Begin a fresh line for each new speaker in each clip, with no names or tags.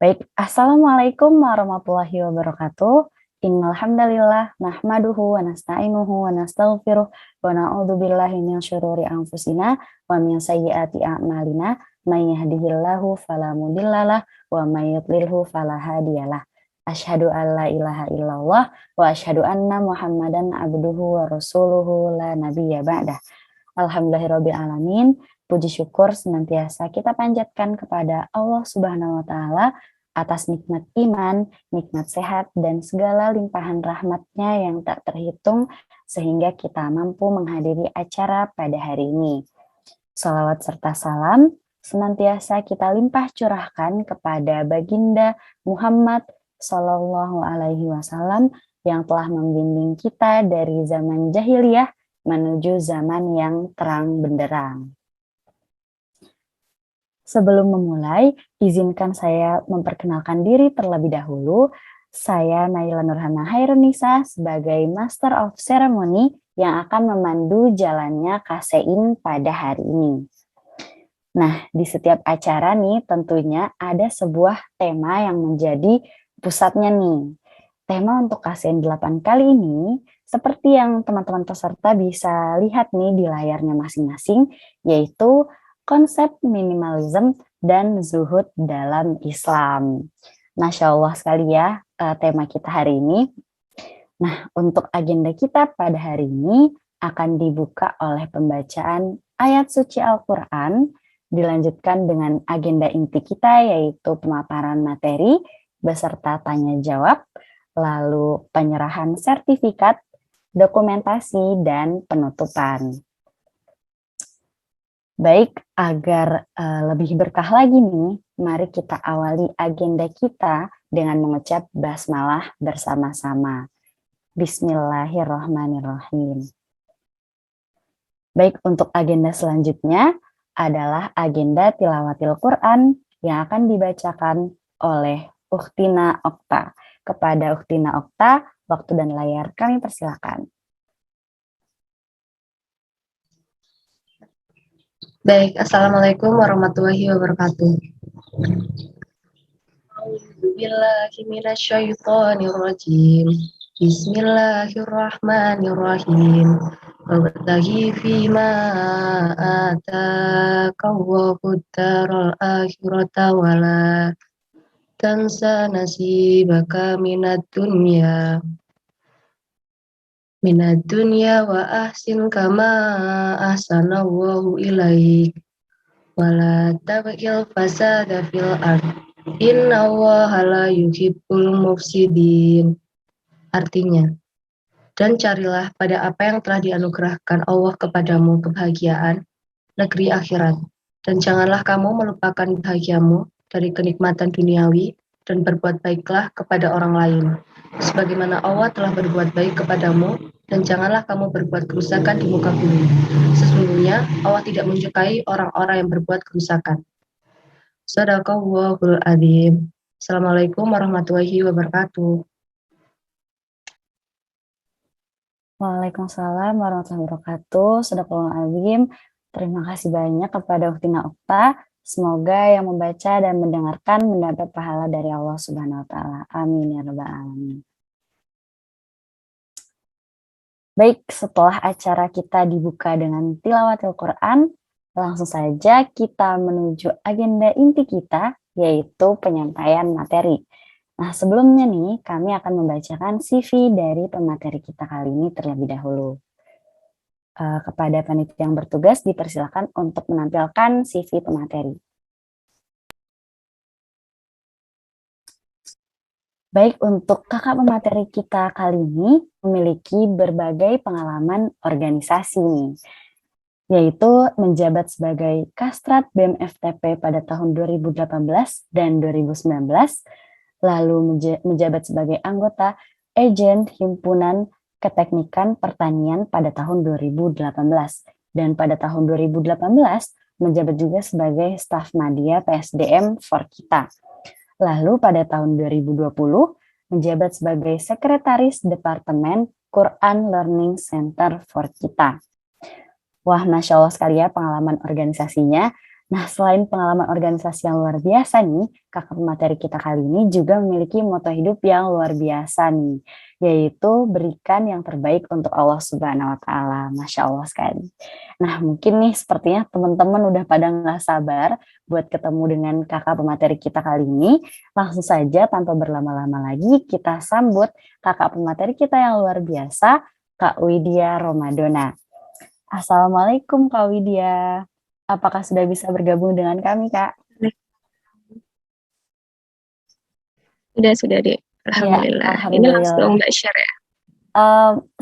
Baik, Assalamualaikum warahmatullahi wabarakatuh. Innal hamdalillah nahmaduhu wa nasta'inuhu wa nastaghfiruh wa na'udzu billahi min syururi anfusina wa min sayyiati a'malina. May yahdihillahu fala mudhillalah wa may yudlilhu fala hadiyalah. Asyhadu an la ilaha illallah wa asyhadu anna Muhammadan abduhu wa rasuluhu la nabiyya ba'dah. Alhamdulillahirabbil alamin. Puji syukur senantiasa kita panjatkan kepada Allah Subhanahu wa taala atas nikmat iman, nikmat sehat, dan segala limpahan rahmatnya yang tak terhitung sehingga kita mampu menghadiri acara pada hari ini. Salawat serta salam senantiasa kita limpah curahkan kepada Baginda Muhammad Sallallahu Alaihi Wasallam yang telah membimbing kita dari zaman jahiliyah menuju zaman yang terang benderang. Sebelum memulai, izinkan saya memperkenalkan diri terlebih dahulu. Saya Naila Nurhana Hairunisa sebagai Master of Ceremony yang akan memandu jalannya KSEIN pada hari ini. Nah, di setiap acara nih tentunya ada sebuah tema yang menjadi pusatnya nih. Tema untuk KSEIN 8 kali ini, seperti yang teman-teman peserta bisa lihat nih di layarnya masing-masing, yaitu konsep minimalism dan zuhud dalam Islam. Masya Allah sekali ya tema kita hari ini. Nah, untuk agenda kita pada hari ini akan dibuka oleh pembacaan ayat suci Al-Quran, dilanjutkan dengan agenda inti kita yaitu pemaparan materi beserta tanya jawab, lalu penyerahan sertifikat, dokumentasi, dan penutupan. Baik, agar lebih berkah lagi nih, mari kita awali agenda kita dengan mengucap basmalah bersama-sama. Bismillahirrahmanirrahim. Baik, untuk agenda selanjutnya adalah agenda tilawatil Quran yang akan dibacakan oleh Ukhtina Okta. Kepada Ukhtina Okta, waktu dan layar kami persilakan.
Baik, Assalamualaikum warahmatullahi wabarakatuh. A'udzubillahiminasyaitonirrajim. Bismillahirrahmanirrahim. Wabtaghi fima ataqallahu daral akhirata wala tansa nasibaka minad dunya wa ahsin kama ahsanallahu ilaik wala tabghil fasada fil ard innallaha la yuhibbul mufsidin. Artinya, dan carilah pada apa yang telah dianugerahkan Allah kepadamu kebahagiaan negeri akhirat, dan janganlah kamu melupakan bahagiamu dari kenikmatan duniawi dan berbuat baiklah kepada orang lain sebagaimana Allah telah berbuat baik kepadamu, dan janganlah kamu berbuat kerusakan di muka bumi. Sesungguhnya Allah tidak menyukai orang-orang yang berbuat kerusakan. Shadaqallahul adzim. Assalamualaikum warahmatullahi wabarakatuh.
Waalaikumsalam warahmatullahi wabarakatuh. Shadaqallahul adzim. Terima kasih banyak kepada Ukhtina Okta. Semoga yang membaca dan mendengarkan mendapat pahala dari Allah Subhanahu wa taala. Amin ya rabbal alamin. Baik, setelah acara kita dibuka dengan tilawatil Quran, langsung saja kita menuju agenda inti kita, yaitu penyampaian materi. Nah, sebelumnya nih, kami akan membacakan CV dari pemateri kita kali ini terlebih dahulu. Kepada panitia yang bertugas dipersilakan untuk menampilkan CV pemateri. Baik, untuk kakak pemateri kita kali ini memiliki berbagai pengalaman organisasi nih, yaitu menjabat sebagai Kastrat BEM FTP pada tahun 2018 dan 2019, lalu menjabat sebagai anggota Agen Himpunan Keteknikan Pertanian pada tahun 2018, dan pada tahun 2018 menjabat juga sebagai staf Madya PSDM Forkita. Lalu pada tahun 2020 menjabat sebagai Sekretaris Departemen Quran Learning Center Forkita. Wah, Masya Allah sekali ya pengalaman organisasinya. Nah, selain pengalaman organisasi yang luar biasa nih, kakak pemateri kita kali ini juga memiliki moto hidup yang luar biasa nih, yaitu berikan yang terbaik untuk Allah Subhanahu wa Ta'ala. Masya Allah sekali. Nah, mungkin nih sepertinya teman-teman udah pada nggak sabar buat ketemu dengan kakak pemateri kita kali ini. Langsung saja tanpa berlama-lama lagi, kita sambut kakak pemateri kita yang luar biasa, Kak Widya Romadona. Assalamualaikum Kak Widya. Apakah sudah bisa bergabung dengan kami, Kak?
Sudah deh.
Ya,
Alhamdulillah. Ini langsung
Alhamdulillah.
Mbak share ya.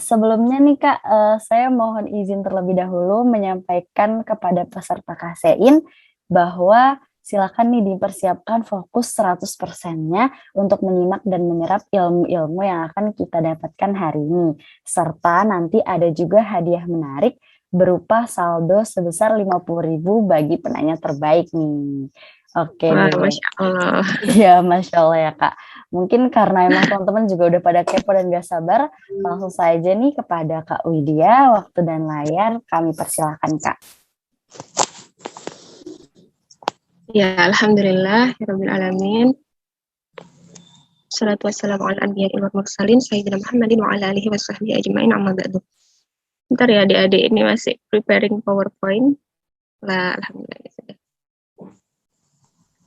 Sebelumnya nih Kak, saya mohon izin terlebih dahulu menyampaikan kepada peserta KSEIN bahwa silakan nih dipersiapkan fokus 100%-nya untuk menyimak dan menyerap ilmu-ilmu yang akan kita dapatkan hari ini. Serta nanti ada juga hadiah menarik berupa saldo sebesar 50.000 bagi penanya terbaik nih. Oke
Wah,
deh.
Masya Allah.
Iya, Masya Allah ya Kak. Mungkin karena emang teman-teman juga udah pada kepo dan gak sabar, langsung saja nih kepada Kak Widya, waktu dan layar kami persilahkan Kak.
Ya, Alhamdulillah. Rabbil Alamin. Salatu wassalamu ala anbiya wal mursalin Sayyidina Muhammadin wa ala alihi wa sahbihi ajma'in amma ba'du. Bentar ya adik-adik, ini masih preparing PowerPoint. Lah, Alhamdulillah sudah.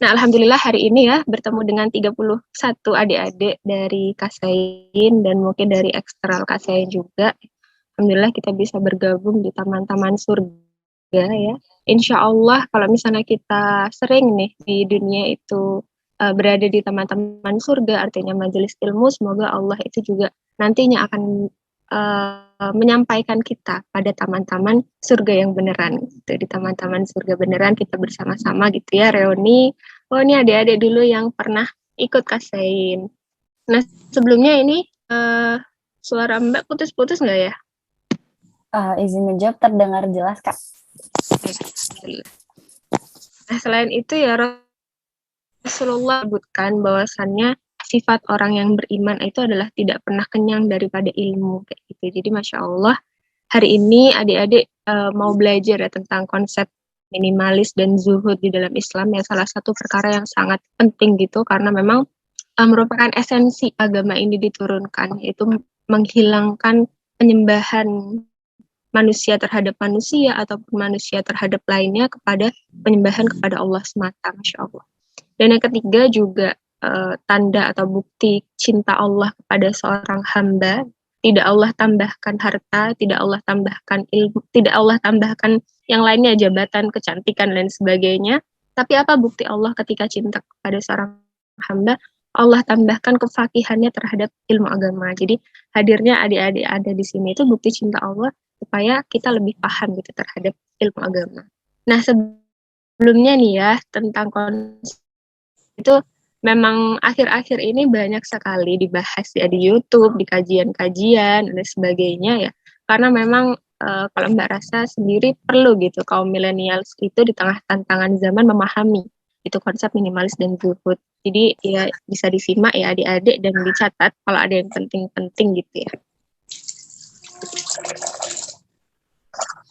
Nah, Alhamdulillah hari ini ya bertemu dengan 31 adik-adik dari Kasain dan mungkin dari eksternal Kasain juga. Alhamdulillah kita bisa bergabung di taman-taman surga ya. Insya Allah kalau misalnya kita sering nih di dunia itu berada di taman-taman surga, artinya majelis ilmu, semoga Allah itu juga nantinya akan menyampaikan kita pada taman-taman surga yang beneran gitu. Di taman-taman surga beneran kita bersama-sama gitu ya, reuni. Oh, ini adik-adik dulu yang pernah ikut Kasain. Nah, sebelumnya ini suara Mbak putus-putus nggak ya?
Izin menjawab terdengar jelas Kak.
Nah, selain itu ya Rasulullah sebutkan bahwasannya sifat orang yang beriman itu adalah tidak pernah kenyang daripada ilmu kayak gitu. Jadi Masya Allah hari ini adik-adik mau belajar ya tentang konsep minimalis dan zuhud di dalam Islam, ya salah satu perkara yang sangat penting gitu karena memang merupakan esensi agama ini diturunkan, yaitu menghilangkan penyembahan manusia terhadap manusia ataupun manusia terhadap lainnya kepada penyembahan kepada Allah semata, Masya Allah. Dan yang ketiga juga tanda atau bukti cinta Allah kepada seorang hamba, tidak Allah tambahkan harta, tidak Allah tambahkan ilmu, tidak Allah tambahkan yang lainnya, jabatan, kecantikan, dan sebagainya. Tapi apa bukti Allah ketika cinta kepada seorang hamba? Allah tambahkan kefakihannya terhadap ilmu agama. Jadi hadirnya adik-adik ada di sini itu bukti cinta Allah supaya kita lebih paham gitu terhadap ilmu agama. Nah, sebelumnya nih ya tentang konsep itu memang akhir-akhir ini banyak sekali dibahas ya di YouTube, di kajian-kajian dan sebagainya ya. Karena memang kalau Mbak rasa sendiri perlu gitu kaum milenials itu di tengah tantangan zaman memahami itu konsep minimalis dan zuhud. Jadi ya bisa disimak ya adik-adik dan dicatat kalau ada yang penting-penting gitu ya.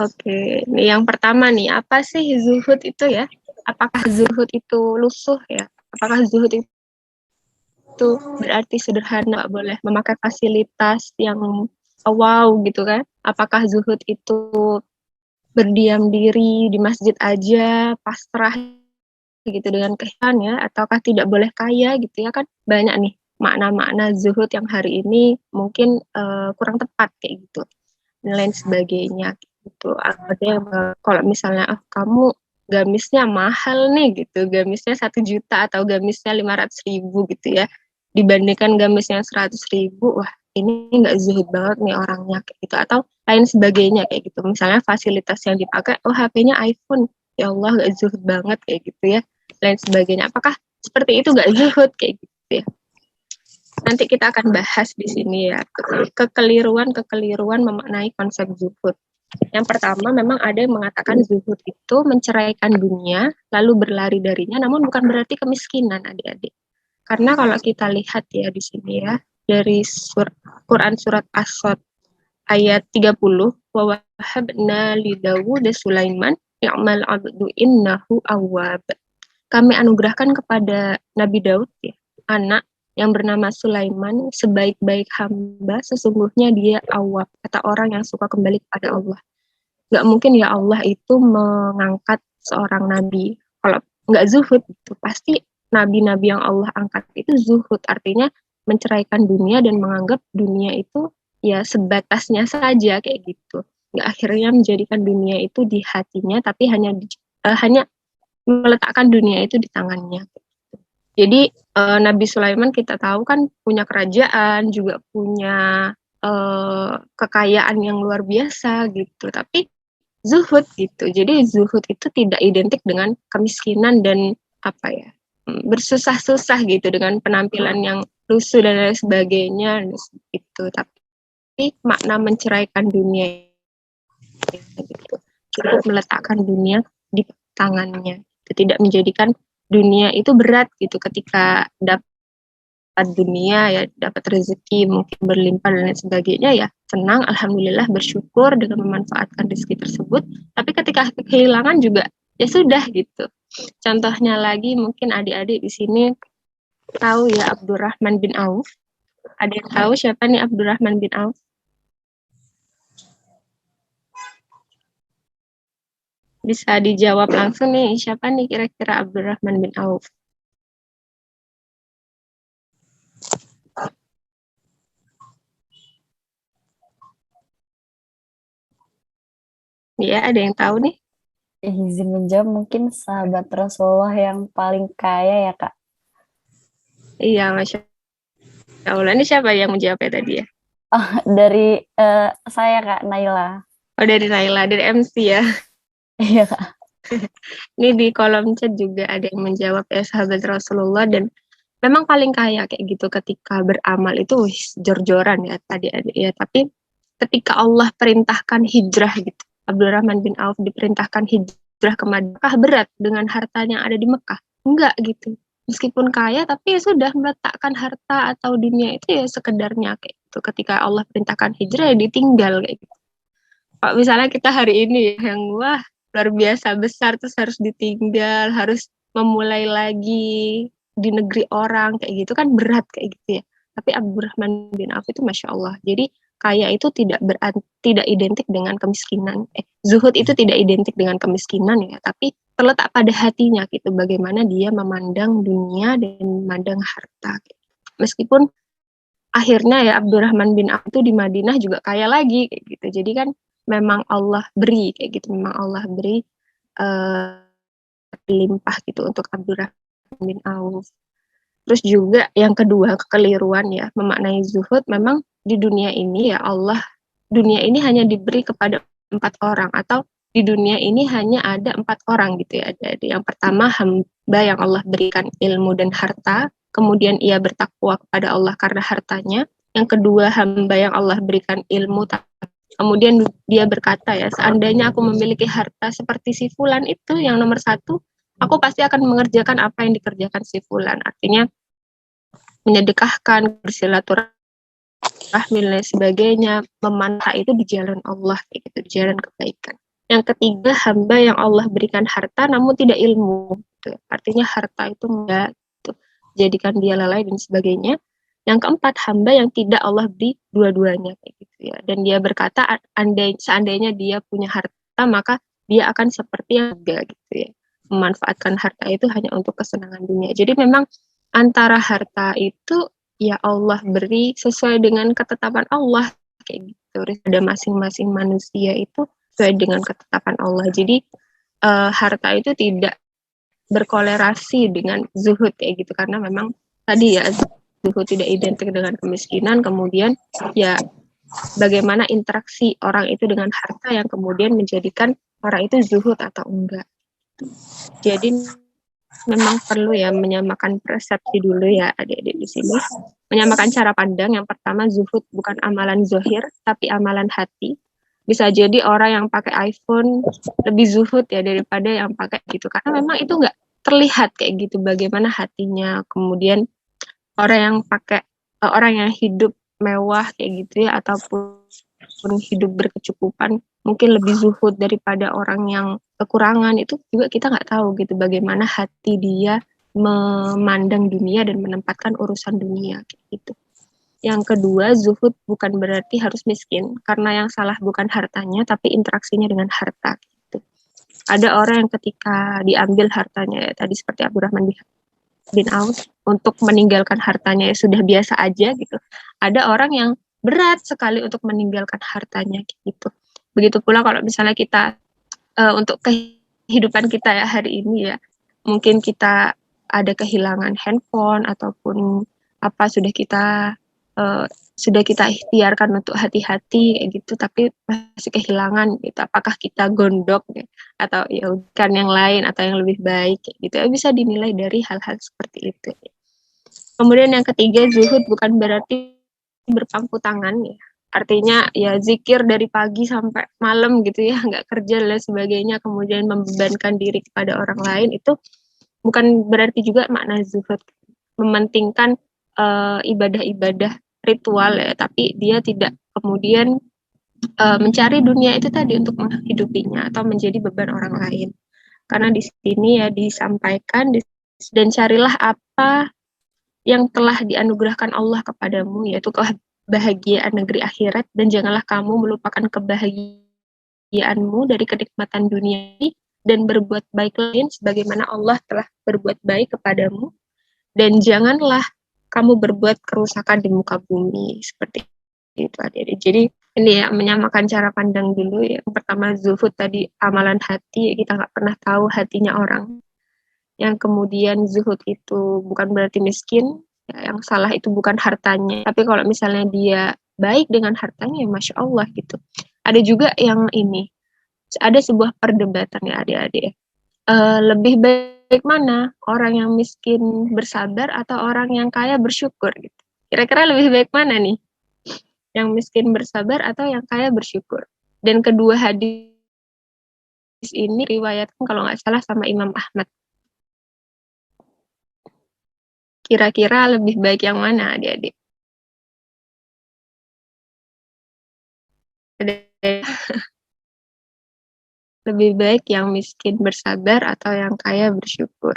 Oke, nih yang pertama nih, apa sih zuhud itu ya? Apakah zuhud itu lusuh ya? Apakah zuhud itu berarti sederhana, nggak boleh memakai fasilitas yang wow gitu kan? Apakah zuhud itu berdiam diri di masjid aja, pasrah gitu dengan kehidupan ya? Ataukah tidak boleh kaya gitu ya kan? Banyak nih makna-makna zuhud yang hari ini mungkin kurang tepat kayak gitu dan lain sebagainya gitu. Ada yang kalau misalnya kamu gamisnya mahal nih gitu, gamisnya 1 juta atau gamisnya 500.000 gitu ya, dibandingkan gamisnya 100.000, wah ini nggak zuhud banget nih orangnya kayak gitu, atau lain sebagainya kayak gitu. Misalnya fasilitas yang dipakai, oh HP-nya iPhone, ya Allah nggak zuhud banget kayak gitu ya, lain sebagainya. Apakah seperti itu nggak zuhud kayak gitu ya? Nanti kita akan bahas di sini ya, kekeliruan memaknai konsep zuhud. Yang pertama, memang ada yang mengatakan zuhud itu menceraikan dunia, lalu berlari darinya, namun bukan berarti kemiskinan adik-adik. Karena kalau kita lihat ya di sini ya, dari Quran surat As-Sod ayat 30, wa wahabna li Dawud Sulaiman
ya'mal 'abdu innahu awwab. Kami anugerahkan kepada Nabi Daud ya, anak yang bernama Sulaiman, sebaik-baik hamba sesungguhnya dia awwab, kata orang yang suka kembali kepada Allah. Gak mungkin ya Allah itu mengangkat seorang nabi kalau nggak zuhud itu. Pasti nabi-nabi yang Allah angkat itu zuhud, artinya menceraikan dunia dan menganggap dunia itu ya sebatasnya saja kayak gitu. Nggak akhirnya menjadikan dunia itu di hatinya, tapi hanya meletakkan dunia itu di tangannya. Jadi Nabi Sulaiman kita tahu kan punya kerajaan, juga punya kekayaan yang luar biasa gitu. Tapi zuhud gitu. Jadi zuhud itu tidak identik dengan kemiskinan dan apa ya, bersusah-susah gitu dengan penampilan yang lusuh dan lain sebagainya itu. Tapi makna menceraikan dunia gitu. Cukup meletakkan dunia di tangannya. Tidak menjadikan dunia itu berat gitu ketika dapat dunia ya, dapat rezeki mungkin berlimpah dan lain sebagainya ya senang, alhamdulillah, bersyukur dengan memanfaatkan rezeki tersebut. Tapi ketika kehilangan juga ya sudah gitu. Contohnya lagi mungkin adik-adik di sini tahu ya Abdurrahman bin Auf. Ada yang tahu siapa nih Abdurrahman bin Auf? Bisa dijawab langsung nih, siapa nih kira-kira Abdurrahman bin Auf? Ya, ada yang tahu nih?
Izin menjawab, mungkin sahabat Rasulullah yang paling kaya ya Kak.
Iya, Masya Allah. Ini siapa yang menjawabnya tadi ya?
Dari saya Kak Naila.
Oh, dari Naila, dari MC ya.
Iya Kak.
Ini di kolom chat juga ada yang menjawab ya sahabat Rasulullah, dan memang paling kaya kayak gitu ketika beramal itu jor-joran ya tadi ada ya. Tapi ketika Allah perintahkan hijrah gitu, Abdurrahman bin Auf diperintahkan hijrah ke Makkah, berat dengan hartanya yang ada di Mekah? Enggak gitu. Meskipun kaya tapi ya sudah meletakkan harta atau dunia itu ya sekedarnya kayak gitu. Ketika Allah perintahkan hijrah ya ditinggal kayak gitu. Kalau misalnya kita hari ini yang wah luar biasa besar terus harus ditinggal, harus memulai lagi di negeri orang kayak gitu kan berat kayak gitu ya. Tapi Abdurrahman bin Auf itu Masya Allah. Jadi kaya itu tidak identik dengan kemiskinan. Zuhud itu tidak identik dengan kemiskinan ya, tapi terletak pada hatinya gitu. Bagaimana dia memandang dunia dan memandang harta. Meskipun akhirnya ya Abdurrahman bin Auf itu di Madinah juga kaya lagi kayak gitu. Jadi kan memang Allah beri kayak gitu, memang Allah beri limpah gitu untuk Abdurrahman bin Auf. Terus juga yang kedua kekeliruan ya memaknai zuhud, memang di dunia ini ya dunia ini hanya diberi kepada 4 orang, atau di dunia ini hanya ada 4 orang gitu ya. Ada yang pertama hamba yang Allah berikan ilmu dan harta, kemudian ia bertakwa kepada Allah karena hartanya. Yang kedua hamba yang Allah berikan ilmu, kemudian dia berkata ya, seandainya aku memiliki harta seperti si fulan itu yang nomor 1, aku pasti akan mengerjakan apa yang dikerjakan si fulan. Artinya menyedekahkan, bersilaturahmi dan sebagainya, memanfaat itu di jalan Allah, gitu, di jalan kebaikan. Yang ketiga, hamba yang Allah berikan harta namun tidak ilmu, gitu. Artinya harta itu enggak gitu, jadikan dia lalai dan sebagainya. Yang keempat, hamba yang tidak Allah beri dua-duanya kayak gitu ya. Dan dia berkata, seandainya dia punya harta maka dia akan seperti yang enggak gitu ya. Memanfaatkan harta itu hanya untuk kesenangan dunia. Jadi memang antara harta itu ya Allah beri sesuai dengan ketetapan Allah kayak gitu. Ada masing-masing manusia itu sesuai dengan ketetapan Allah. Jadi harta itu tidak berkolerasi dengan zuhud kayak gitu, karena memang tadi ya zuhud tidak identik dengan kemiskinan. Kemudian ya bagaimana interaksi orang itu dengan harta yang kemudian menjadikan orang itu zuhud atau enggak. Jadi memang perlu ya menyamakan persepsi dulu ya adik-adik di sini. Menyamakan cara pandang. Yang pertama, zuhud bukan amalan zohir, tapi amalan hati. Bisa jadi orang yang pakai iPhone lebih zuhud ya daripada yang pakai gitu. Karena memang itu nggak terlihat kayak gitu bagaimana hatinya. Kemudian orang yang hidup mewah kayak gitu ya, ataupun hidup berkecukupan mungkin lebih zuhud daripada orang yang kekurangan, itu juga kita nggak tahu gitu bagaimana hati dia memandang dunia dan menempatkan urusan dunia gitu. Yang kedua, zuhud bukan berarti harus miskin, karena yang salah bukan hartanya tapi interaksinya dengan harta gitu. Ada orang yang ketika diambil hartanya ya, tadi seperti Abdurrahman bin Auf, untuk meninggalkan hartanya ya sudah biasa aja gitu. Ada orang yang berat sekali untuk meninggalkan hartanya gitu. Begitu pula kalau misalnya kita untuk kehidupan kita ya hari ini ya, mungkin kita ada kehilangan handphone ataupun apa sudah kita ikhtiarkan untuk hati-hati gitu, tapi masih kehilangan gitu. Apakah kita gondok ya, atau ya kan yang lain atau yang lebih baik gitu, ya bisa dinilai dari hal-hal seperti itu. Kemudian yang ketiga, zuhud bukan berarti berpangku tangan ya. Artinya ya zikir dari pagi sampai malam gitu ya, nggak kerja dan sebagainya, kemudian membebankan diri kepada orang lain, itu bukan berarti juga makna zuhud. Mementingkan ibadah-ibadah ritual ya, tapi dia tidak kemudian mencari dunia itu tadi untuk menghidupinya atau menjadi beban orang lain. Karena di sini ya disampaikan dan carilah apa yang telah dianugerahkan Allah kepadamu, yaitu kebahagiaan negeri akhirat, dan janganlah kamu melupakan kebahagiaanmu dari kenikmatan dunia ini dan berbuat baik lain sebagaimana Allah telah berbuat baik kepadamu, dan janganlah kamu berbuat kerusakan di muka bumi. Seperti itu adik-adik. Jadi ini ya, menyamakan cara pandang dulu ya. Yang pertama zuhud tadi amalan hati, kita nggak pernah tahu hatinya orang. Yang kemudian zuhud itu bukan berarti miskin, ya, yang salah itu bukan hartanya, tapi kalau misalnya dia baik dengan hartanya ya Masya Allah gitu. Ada juga yang ini, ada sebuah perdebatan ya adik-adik, lebih baik mana, orang yang miskin bersabar atau orang yang kaya bersyukur gitu. Kira-kira lebih baik mana nih, yang miskin bersabar atau yang kaya bersyukur? Dan kedua hadis ini riwayatkan kalau nggak salah sama Imam Ahmad. Kira-kira lebih baik yang mana adik-adik? Lebih baik yang miskin bersabar atau yang kaya bersyukur?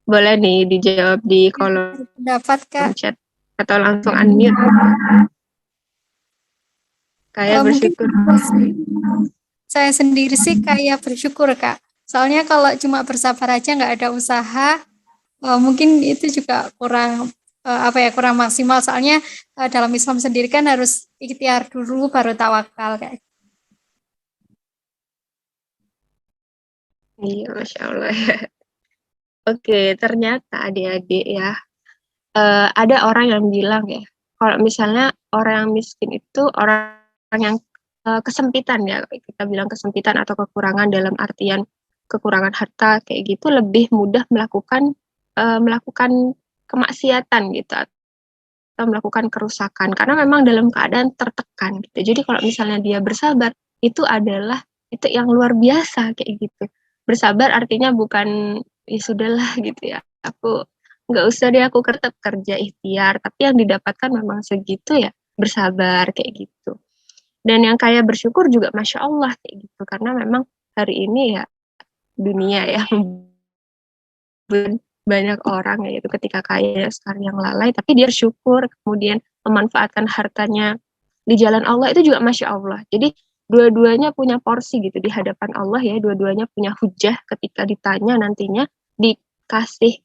Boleh nih dijawab di kolom
Pendapat Kak.
chat atau langsung unmute. Kaya
Mungkin
bersyukur.
saya sendiri sih kayak bersyukur Kak. Soalnya kalau cuma bersabar aja nggak ada usaha, mungkin itu juga kurang kurang maksimal. Soalnya dalam Islam sendiri kan harus ikhtiar dulu baru tawakal kayak.
Iya, Masya Allah. Oke, ternyata adik-adik ya, ada orang yang bilang ya, kalau misalnya orang yang miskin itu orang yang kesempitan ya, kita bilang kesempitan atau kekurangan dalam artian kekurangan harta kayak gitu, lebih mudah melakukan kemaksiatan gitu atau melakukan kerusakan karena memang dalam keadaan tertekan gitu. Jadi kalau misalnya dia bersabar, itu adalah itu yang luar biasa kayak gitu. Bersabar artinya bukan ya sudahlah gitu ya, aku nggak usah deh, aku tetap kerja ikhtiar, tapi yang didapatkan memang segitu ya, bersabar kayak gitu. Dan yang kaya bersyukur juga Masya Allah kayak gitu, karena memang hari ini ya dunia ya banyak orang ya itu ketika kaya sekarang yang lalai, tapi dia bersyukur kemudian memanfaatkan hartanya di jalan Allah, itu juga Masya Allah. Jadi dua-duanya punya porsi gitu di hadapan Allah ya, dua-duanya punya hujah ketika ditanya nantinya, dikasih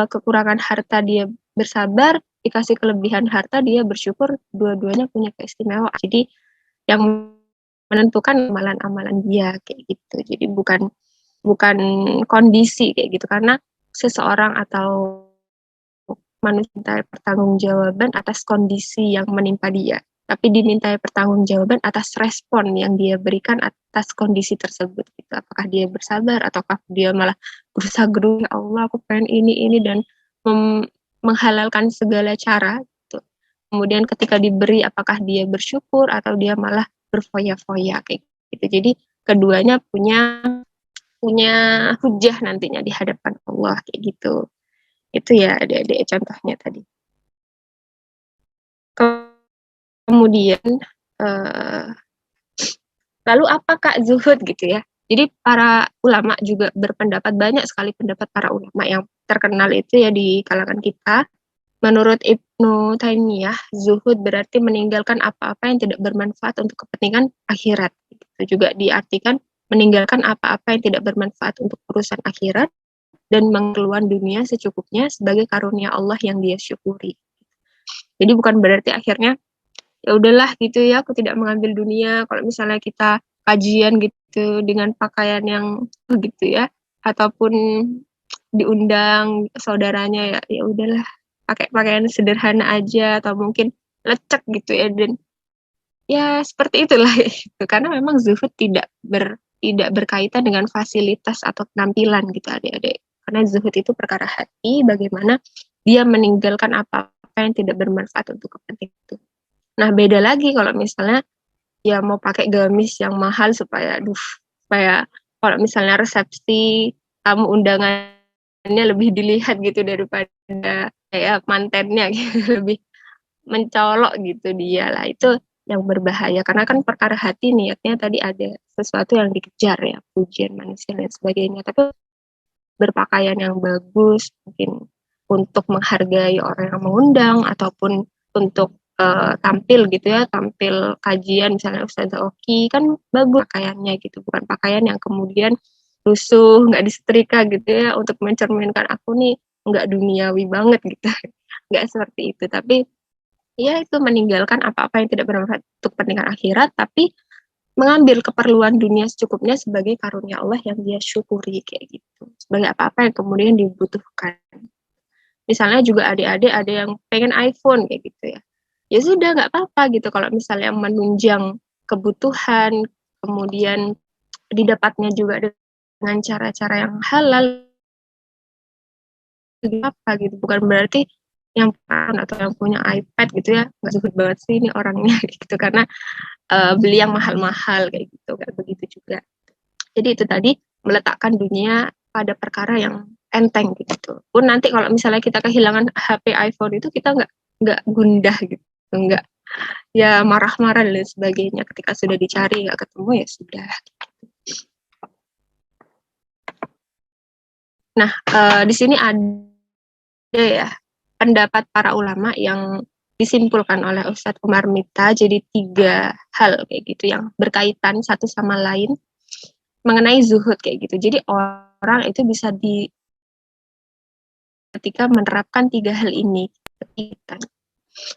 kekurangan harta dia bersabar, dikasih kelebihan harta dia bersyukur, dua-duanya punya keistimewaan. Jadi yang menentukan amalan-amalan dia kayak gitu. Jadi bukan kondisi kayak gitu, karena seseorang atau manusia pertanggungjawaban atas kondisi yang menimpa dia, tapi dimintai pertanggungjawaban atas respon yang dia berikan atas kondisi tersebut gitu. Apakah dia bersabar ataukah dia malah berusaha geru, ya Allah aku pengen ini dan menghalalkan segala cara gitu. Kemudian ketika diberi, apakah dia bersyukur atau dia malah berfoya-foya kayak gitu. Jadi keduanya punya hujah nantinya di hadapan Allah kayak gitu. Itu ya adik-adik contohnya tadi. Kemudian lalu apa Kak zuhud gitu ya? Jadi para ulama juga berpendapat, banyak sekali pendapat para ulama yang terkenal itu ya di kalangan kita. Menurut Ibnu Taimiyah, zuhud berarti meninggalkan apa-apa yang tidak bermanfaat untuk kepentingan akhirat. Itu juga diartikan meninggalkan apa-apa yang tidak bermanfaat untuk urusan akhirat dan mengeluarkan dunia secukupnya sebagai karunia Allah yang dia syukuri. Jadi bukan berarti akhirnya ya udahlah gitu ya, aku tidak mengambil dunia. Kalau misalnya kita kajian gitu dengan pakaian yang gitu ya, ataupun diundang saudaranya, ya ya udahlah pakai pakaian sederhana aja, atau mungkin lecek gitu ya, dan ya seperti itulah gitu. Karena memang zuhud tidak berkaitan dengan fasilitas atau penampilan gitu adik-adik. Karena zuhud itu perkara hati, bagaimana dia meninggalkan apa-apa yang tidak bermanfaat untuk kepentingan itu. Nah, beda lagi kalau misalnya ya mau pakai gamis yang mahal supaya kalau misalnya resepsi tamu undangannya lebih dilihat gitu daripada kayak mantennya gitu, lebih mencolok gitu dia lah, itu yang berbahaya. Karena kan perkara hati niatnya tadi ada sesuatu yang dikejar ya, pujian manusia dan sebagainya. Tapi berpakaian yang bagus mungkin untuk menghargai orang yang mengundang, ataupun untuk tampil gitu ya, tampil kajian misalnya Ustazah Oki, kan bagus pakaiannya gitu, bukan pakaian yang kemudian lusuh, nggak disetrika gitu ya, untuk mencerminkan aku nih nggak duniawi banget gitu. Nggak seperti itu, tapi ya itu meninggalkan apa-apa yang tidak bermanfaat untuk kepentingan akhirat, tapi mengambil keperluan dunia secukupnya sebagai karunia Allah yang dia syukuri kayak gitu, sebagai apa-apa yang kemudian dibutuhkan. Misalnya juga adik-adik ada yang pengen iPhone kayak gitu ya, ya sudah nggak apa-apa gitu kalau misalnya menunjang kebutuhan, kemudian didapatnya juga dengan cara-cara yang halal, apa gitu. Bukan berarti yang atau yang punya iPad gitu ya nggak zuhud banget sih ini orangnya gitu, karena beli yang mahal-mahal kayak gitu, kayak begitu juga. Jadi itu tadi, meletakkan dunia pada perkara yang enteng gitu. Pun nanti kalau misalnya kita kehilangan HP iPhone itu, kita nggak gundah gitu, nggak ya marah-marah dan lain sebagainya. Ketika sudah dicari nggak ketemu ya sudah. Nah, di sini ada ya pendapat para ulama yang disimpulkan oleh Ustadz Umar Mita, jadi 3 hal kayak gitu yang berkaitan satu sama lain mengenai zuhud kayak gitu. Jadi orang itu bisa ketika menerapkan 3 hal ini.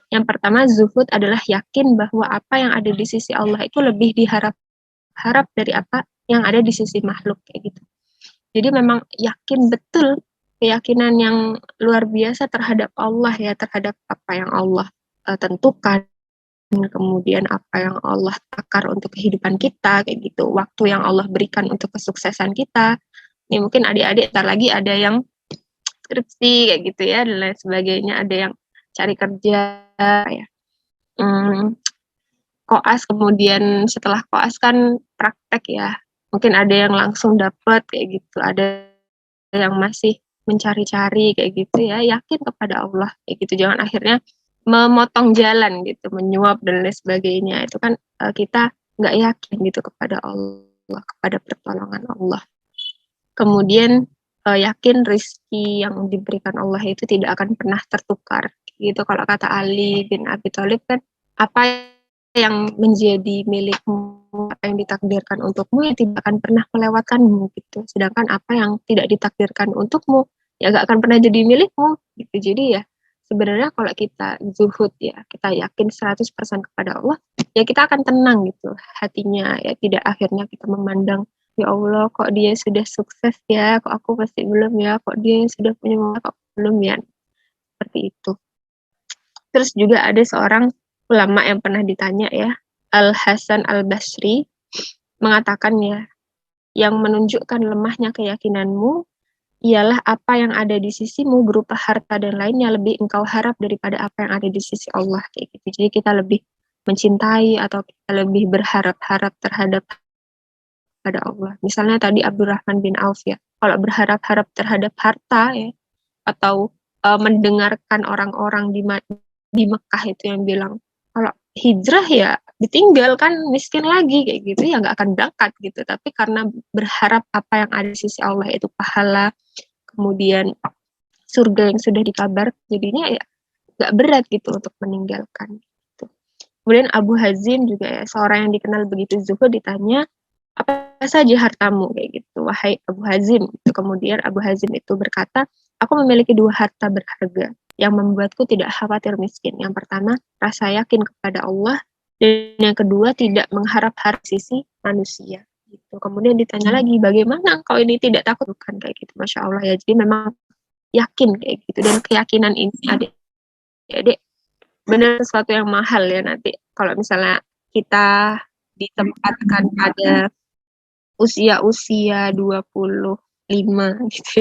Yang pertama, zuhud adalah yakin bahwa apa yang ada di sisi Allah itu lebih diharap dari apa yang ada di sisi makhluk kayak gitu. Jadi memang yakin betul, keyakinan yang luar biasa terhadap Allah ya, terhadap apa yang Allah tentukan, kemudian apa yang Allah takar untuk kehidupan kita kayak gitu, waktu yang Allah berikan untuk kesuksesan kita. Ini mungkin adik-adik ntar lagi ada yang skripsi kayak gitu ya dan lain sebagainya, ada yang cari kerja ya, koas, kemudian setelah koas kan praktek ya, mungkin ada yang langsung dapat kayak gitu, ada yang masih mencari-cari kayak gitu ya. Yakin kepada Allah kayak gitu, jangan akhirnya memotong jalan gitu, menyuap dan lain sebagainya. Itu kan kita nggak yakin gitu kepada Allah, kepada pertolongan Allah. Kemudian yakin rizki yang diberikan Allah itu tidak akan pernah tertukar gitu. Kalau kata Ali bin Abi Thalib kan, apa yang menjadi milikmu, apa yang ditakdirkan untukmu ya tidak akan pernah melewatkanmu gitu. Sedangkan apa yang tidak ditakdirkan untukmu ya gak akan pernah jadi milikmu gitu. Jadi ya sebenarnya kalau kita zuhud ya, kita yakin 100% kepada Allah, ya kita akan tenang gitu hatinya ya, tidak akhirnya kita memandang ya Allah kok dia sudah sukses ya, kok aku masih belum ya, kok dia sudah punya mama kok belum ya, seperti itu. Terus juga ada seorang ulama yang pernah ditanya ya, Al-Hasan Al-Basri, mengatakan ya, yang menunjukkan lemahnya keyakinanmu ialah apa yang ada di sisimu berupa harta dan lainnya lebih engkau harap daripada apa yang ada di sisi Allah kayak gitu. Jadi kita lebih mencintai atau kita lebih berharap-harap terhadap pada Allah. Misalnya tadi Abdurrahman bin Auf ya, kalau berharap-harap terhadap harta ya, atau mendengarkan orang-orang di Mekah itu yang bilang kalau hijrah ya ditinggal kan miskin lagi kayak gitu ya nggak akan berangkat gitu. Tapi karena berharap apa yang ada di sisi Allah itu pahala, kemudian surga yang sudah dikabar, jadinya ya nggak berat gitu untuk meninggalkan gitu. Kemudian Abu Hazim juga ya, seorang yang dikenal begitu zuhud, ditanya apa saja hartamu kayak gitu, wahai Abu Hazim gitu. Kemudian Abu Hazim itu berkata, aku memiliki 2 harta berharga yang membuatku tidak khawatir miskin. Yang pertama, rasa yakin kepada Allah, dan yang kedua, tidak mengharap harta sisi manusia gitu. Kemudian ditanya lagi, bagaimana engkau ini tidak takut? Bukan kayak gitu, Masya Allah ya. Jadi memang yakin kayak gitu, dan keyakinan ini adik benar sesuatu yang mahal ya. Nanti kalau misalnya kita ditempatkan pada usia-usia 25 gitu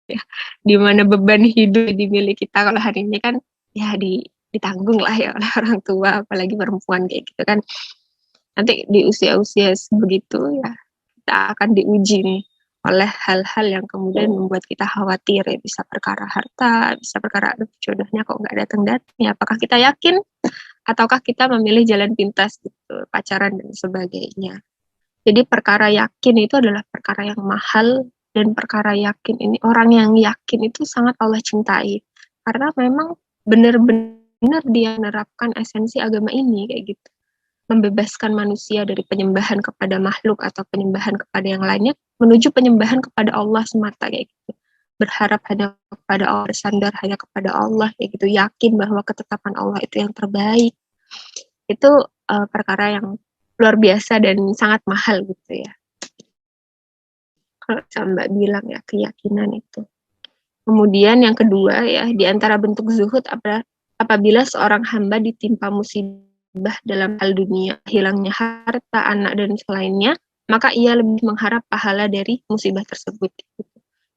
ya, di mana beban hidup dimiliki kita kalau hari ini kan ya ditanggung lah ya oleh orang tua, apalagi perempuan kayak gitu kan. Nanti di usia-usia sebegitu ya kita akan diuji nih oleh hal-hal yang kemudian membuat kita khawatir ya, bisa perkara harta, bisa perkara aduh jodohnya kok nggak datang-datang ya, apakah kita yakin ataukah kita memilih jalan pintas gitu, pacaran dan sebagainya. Jadi perkara yakin itu adalah perkara yang mahal, dan perkara yakin ini, orang yang yakin itu sangat Allah cintai. Karena memang benar-benar dia menerapkan esensi agama ini kayak gitu. Membebaskan manusia dari penyembahan kepada makhluk atau penyembahan kepada yang lainnya, menuju penyembahan kepada Allah semata kayak gitu. Berharap hanya kepada Allah, bersandar hanya kepada Allah kayak gitu. Yakin bahwa ketetapan Allah itu yang terbaik. Itu perkara yang luar biasa dan sangat mahal gitu ya. Kalau Mbak bilang ya, keyakinan itu. Kemudian yang kedua ya, di antara bentuk zuhud apabila seorang hamba ditimpa musibah dalam hal dunia, hilangnya harta, anak dan selainnya, maka ia lebih mengharap pahala dari musibah tersebut.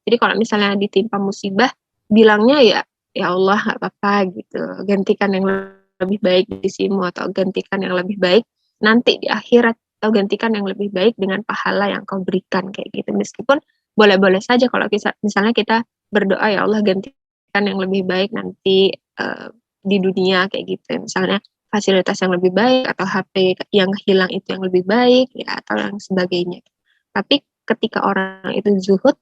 Jadi kalau misalnya ditimpa musibah, bilangnya ya Allah nggak apa-apa gitu, gantikan yang lebih baik di sisimu, atau gantikan yang lebih baik nanti di akhirat, atau gantikan yang lebih baik dengan pahala yang kau berikan kayak gitu. Meskipun boleh-boleh saja kalau misalnya kita berdoa, ya Allah gantikan yang lebih baik nanti di dunia kayak gitu. Misalnya fasilitas yang lebih baik, atau HP yang hilang itu yang lebih baik ya, atau yang sebagainya. Tapi ketika orang itu zuhud,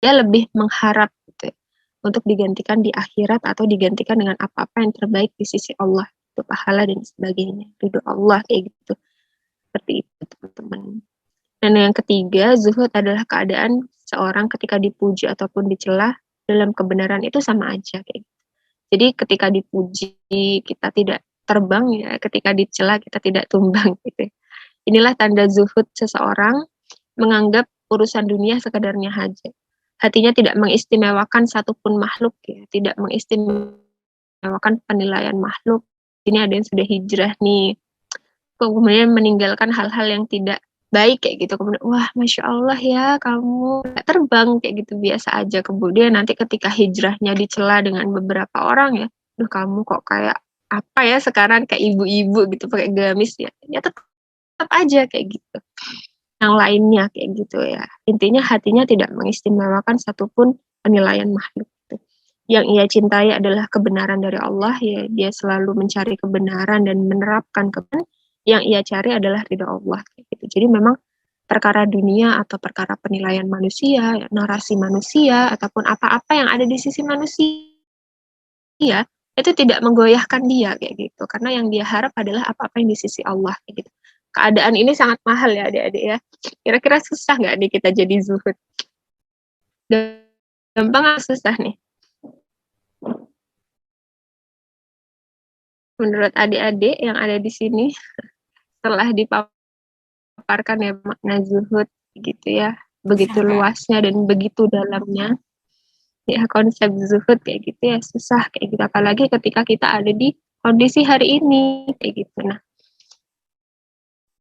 dia lebih mengharap gitu ya, untuk digantikan di akhirat, atau digantikan dengan apa-apa yang terbaik di sisi Allah, itu pahala dan sebagainya, ridho Allah kayak gitu. Seperti itu teman-teman. Dan yang ketiga, zuhud adalah keadaan seorang ketika dipuji ataupun dicela dalam kebenaran itu sama aja kayak gitu. Jadi ketika dipuji kita tidak terbang ya, ketika dicela kita tidak tumbang gitu. Inilah tanda zuhud seseorang menganggap urusan dunia sekadarnya saja. Hatinya tidak mengistimewakan satupun makhluk ya, tidak mengistimewakan penilaian makhluk. Ini ada yang sudah hijrah nih, kemudian meninggalkan hal-hal yang tidak baik kayak gitu, kemudian wah Masya Allah ya kamu gak terbang kayak gitu, biasa aja. Kemudian nanti ketika hijrahnya dicela dengan beberapa orang ya, duh kamu kok kayak apa ya sekarang, kayak ibu-ibu gitu pakai gamis ya tetap aja kayak gitu. Yang lainnya kayak gitu ya, intinya hatinya tidak mengistimewakan satupun penilaian makhluk gitu. Yang ia cintai adalah kebenaran dari Allah ya, dia selalu mencari kebenaran dan menerapkan kebenaran. Yang ia cari adalah ridha Allah kayak gitu. Jadi memang perkara dunia atau perkara penilaian manusia, narasi manusia, ataupun apa-apa yang ada di sisi manusia itu tidak menggoyahkan dia kayak gitu, karena yang dia harap adalah apa-apa yang di sisi Allah kayak gitu. Keadaan ini sangat mahal ya adik-adik ya. Kira-kira susah nggak nih kita jadi zuhud? Gampang atau susah nih? Menurut adik-adik yang ada di sini, setelah dipaparkan ya makna zuhud gitu ya, begitu luasnya dan begitu dalamnya ya konsep zuhud kayak gitu ya, susah kayak gitu, apalagi ketika kita ada di kondisi hari ini kayak gitu. Nah,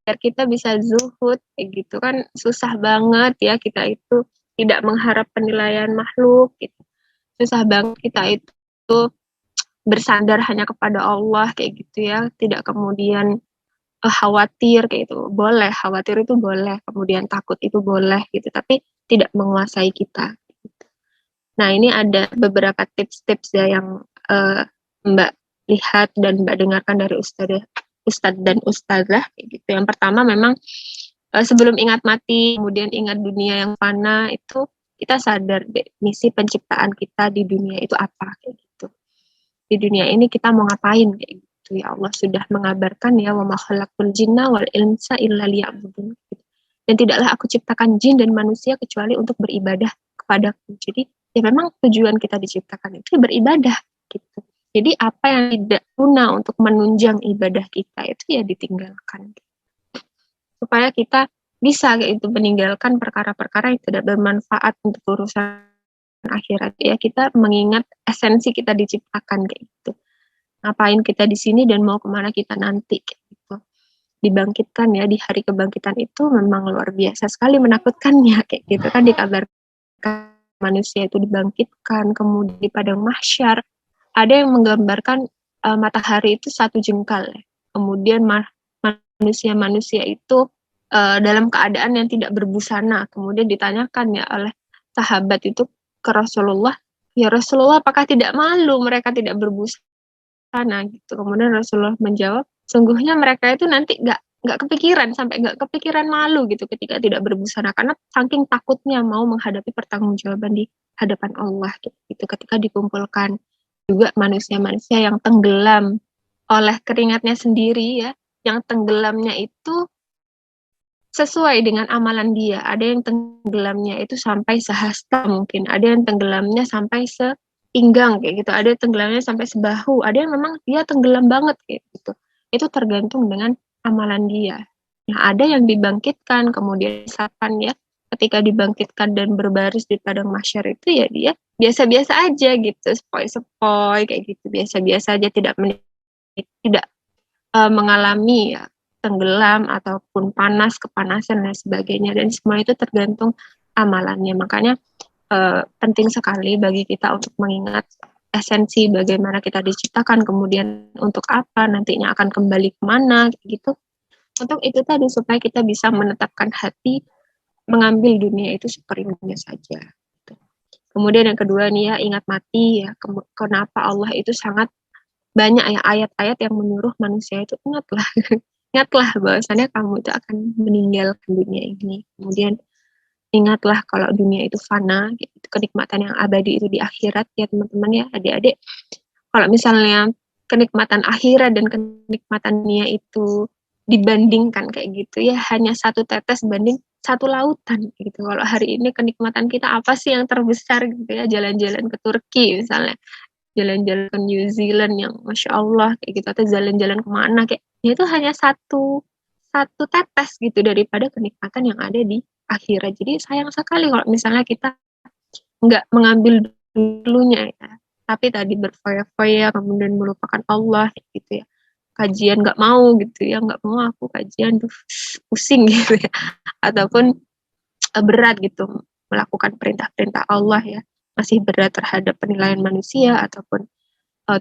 biar kita bisa zuhud kayak gitu kan susah banget ya, kita itu tidak mengharap penilaian makhluk gitu. Susah banget kita itu bersandar hanya kepada Allah kayak gitu ya, tidak kemudian khawatir kayak itu. Boleh khawatir itu boleh, kemudian takut itu boleh gitu, tapi tidak menguasai kita gitu. Nah, ini ada beberapa tips-tips ya yang Mbak lihat dan Mbak dengarkan dari Ustadzah ustadz dan ustadzah kayak gitu. Yang pertama memang sebelum ingat mati, kemudian ingat dunia yang fana, itu kita sadar deh, misi penciptaan kita di dunia itu apa kayak gitu. Di dunia ini kita mau ngapain kayak gitu. Ya Allah sudah mengabarkan ya, wa ma khalaqul jinna wal insa illa liya'budun. Gitu. Dan tidaklah aku ciptakan jin dan manusia kecuali untuk beribadah kepadaku. Jadi ya memang tujuan kita diciptakan itu beribadah gitu. Jadi apa yang tidak guna untuk menunjang ibadah kita itu ya ditinggalkan. Supaya kita bisa kayak itu meninggalkan perkara-perkara yang tidak bermanfaat untuk urusan akhirat. Ya kita mengingat esensi kita diciptakan kayak gitu. Ngapain kita di sini dan mau kemana kita nanti kayak gitu. Dibangkitkan ya, di hari kebangkitan itu memang luar biasa sekali menakutkannya kayak gitu kan, dikabarkan manusia itu dibangkitkan kemudian di padang mahsyar. Ada yang menggambarkan matahari itu 1 jengkal ya. Kemudian manusia-manusia itu dalam keadaan yang tidak berbusana. Kemudian ditanyakan ya oleh sahabat itu ke Rasulullah, ya Rasulullah apakah tidak malu mereka tidak berbusana gitu. Kemudian Rasulullah menjawab, sungguhnya mereka itu nanti nggak kepikiran, sampai nggak kepikiran malu gitu ketika tidak berbusana, karena saking takutnya mau menghadapi pertanggungjawaban di hadapan Allah gitu. Ketika dikumpulkan juga manusia-manusia yang tenggelam oleh keringatnya sendiri ya, yang tenggelamnya itu sesuai dengan amalan dia. Ada yang tenggelamnya itu sampai sehasta mungkin, ada yang tenggelamnya sampai sepinggang kayak gitu, ada yang tenggelamnya sampai sebahu, ada yang memang dia tenggelam banget kayak gitu. Itu tergantung dengan amalan dia. Nah, ada yang dibangkitkan kemudian sapan ya, ketika dibangkitkan dan berbaris di padang mahsyar itu ya dia biasa-biasa aja gitu, sepoi-sepoi kayak gitu, biasa-biasa aja, tidak mengalami ya tenggelam ataupun panas, kepanasan dan sebagainya, dan semua itu tergantung amalannya. Makanya penting sekali bagi kita untuk mengingat esensi bagaimana kita diciptakan, kemudian untuk apa, nantinya akan kembali kemana gitu. Untuk itu tadi, supaya kita bisa menetapkan hati mengambil dunia itu seperimanya saja. Kemudian yang kedua nih ya, ingat mati ya. Kenapa Allah itu sangat banyak ya ayat-ayat yang menyuruh manusia itu ingatlah bahwasannya kamu itu akan meninggalkan dunia ini. Kemudian ingatlah kalau dunia itu fana, gitu. Kenikmatan yang abadi itu di akhirat ya teman-teman ya, adik-adik. Kalau misalnya kenikmatan akhirat dan kenikmatan dunia itu dibandingkan kayak gitu ya, hanya 1 tetes banding 1 lautan gitu. Kalau hari ini kenikmatan kita apa sih yang terbesar gitu ya, jalan-jalan ke Turki misalnya, jalan-jalan ke New Zealand yang Masya Allah kayak gitu, atau jalan-jalan kemana kayak ya, itu hanya satu tetes gitu daripada kenikmatan yang ada di akhirat. Jadi sayang sekali kalau misalnya kita nggak mengambil dulunya ya, tapi tadi berfoya-foya kemudian melupakan Allah gitu ya, kajian nggak mau gitu ya, nggak mau aku kajian tuh pusing gitu ya, ataupun berat gitu melakukan perintah-perintah Allah ya, masih berat terhadap penilaian manusia, ataupun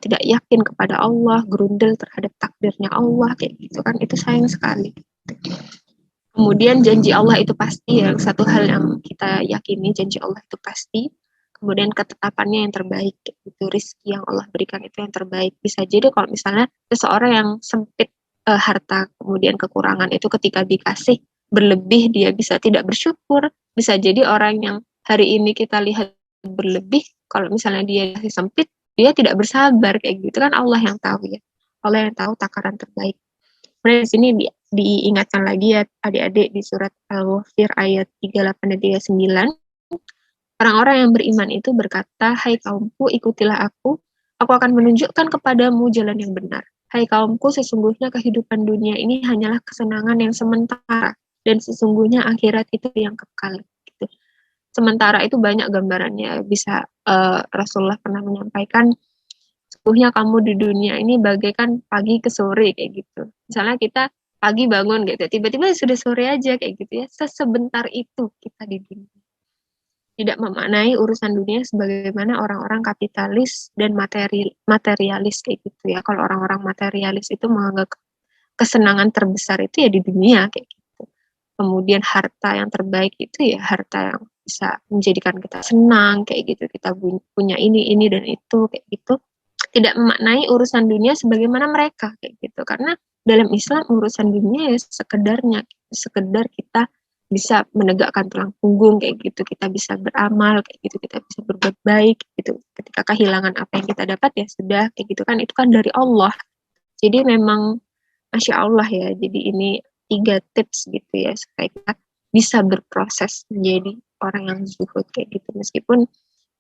tidak yakin kepada Allah, gerundel terhadap takdirnya Allah kayak gitu kan, itu sayang sekali. Kemudian janji Allah itu pasti ya, satu hal yang kita yakini, janji Allah itu pasti. Kemudian ketetapannya yang terbaik, itu rezeki yang Allah berikan itu yang terbaik. Bisa jadi kalau misalnya seseorang yang sempit harta, kemudian kekurangan itu ketika dikasih berlebih, dia bisa tidak bersyukur. Bisa jadi orang yang hari ini kita lihat berlebih, kalau misalnya dia masih sempit, dia tidak bersabar kayak gitu kan, Allah yang tahu ya. Allah yang tahu takaran terbaik. Kemudian di sini diingatkan lagi ya adik-adik di surat Al-Ghafir ayat 38 dan 39. Orang-orang yang beriman itu berkata, hai kaumku, ikutilah aku akan menunjukkan kepadamu jalan yang benar. Hai kaumku, sesungguhnya kehidupan dunia ini hanyalah kesenangan yang sementara, dan sesungguhnya akhirat itu yang kekal. Gitu. Sementara itu banyak gambarannya. Bisa Rasulullah pernah menyampaikan, sesungguhnya kamu di dunia ini bagaikan pagi ke sore kayak gitu. Misalnya kita pagi bangun gitu, tiba-tiba sudah sore aja kayak gitu ya. Sesebentar itu kita di dunia. Tidak memaknai urusan dunia sebagaimana orang-orang kapitalis dan materialis kayak gitu ya. Kalau orang-orang materialis itu menganggap kesenangan terbesar itu ya di dunia kayak gitu. Kemudian harta yang terbaik itu ya harta yang bisa menjadikan kita senang kayak gitu. Kita punya ini dan itu kayak gitu. Tidak memaknai urusan dunia sebagaimana mereka kayak gitu. Karena dalam Islam urusan dunia ya sekedar kita bisa menegakkan tulang punggung kayak gitu, kita bisa beramal kayak gitu, kita bisa berbuat baik gitu. Ketika kehilangan apa yang kita dapat ya sudah kayak gitu kan, itu kan dari Allah. Jadi memang Masya Allah ya. Jadi ini 3 tips gitu ya supaya kita bisa berproses menjadi orang yang zuhud kayak gitu. Meskipun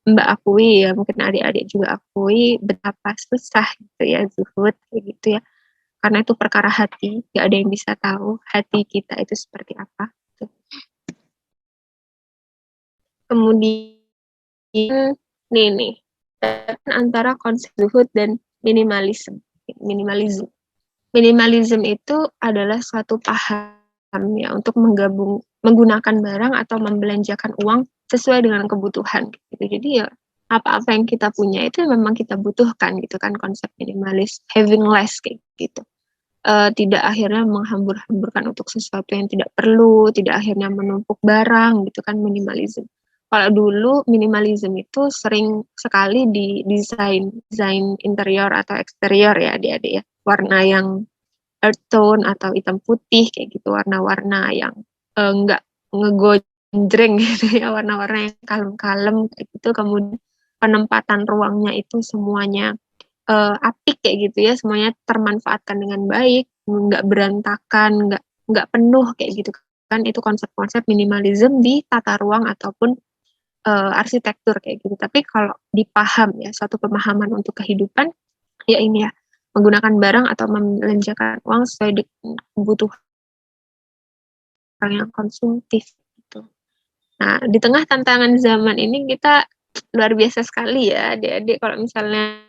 Mbak akui ya, mungkin adik-adik juga akui betapa susah gitu ya zuhud kayak gitu ya. Karena itu perkara hati, gak ada yang bisa tahu hati kita itu seperti apa. Kemudian nih antara konsep zuhud dan minimalisme. Minimalism itu adalah suatu paham ya untuk menggunakan barang atau membelanjakan uang sesuai dengan kebutuhan gitu. Jadi ya apa-apa yang kita punya itu memang kita butuhkan gitu kan, konsep minimalis, having less kayak gitu. Tidak akhirnya menghambur-hamburkan untuk sesuatu yang tidak perlu, tidak akhirnya menumpuk barang gitu kan, minimalism. Kalau dulu minimalism itu sering sekali di desain interior atau eksterior ya adik-adik ya, warna yang earth tone atau hitam putih kayak gitu, warna-warna yang enggak ngegojreng gitu ya, warna-warna yang kalem-kalem kayak gitu. Kemudian penempatan ruangnya itu semuanya apik kayak gitu ya, semuanya termanfaatkan dengan baik, nggak berantakan, nggak penuh kayak gitu kan. Itu konsep-konsep minimalism di tata ruang ataupun arsitektur kayak gitu. Tapi kalau dipaham ya, suatu pemahaman untuk kehidupan ya ini ya, menggunakan barang atau membelanjakan uang sesuai dengan kebutuhan yang konsumtif gitu. Nah, di tengah tantangan zaman ini kita luar biasa sekali ya adik-adik, kalau misalnya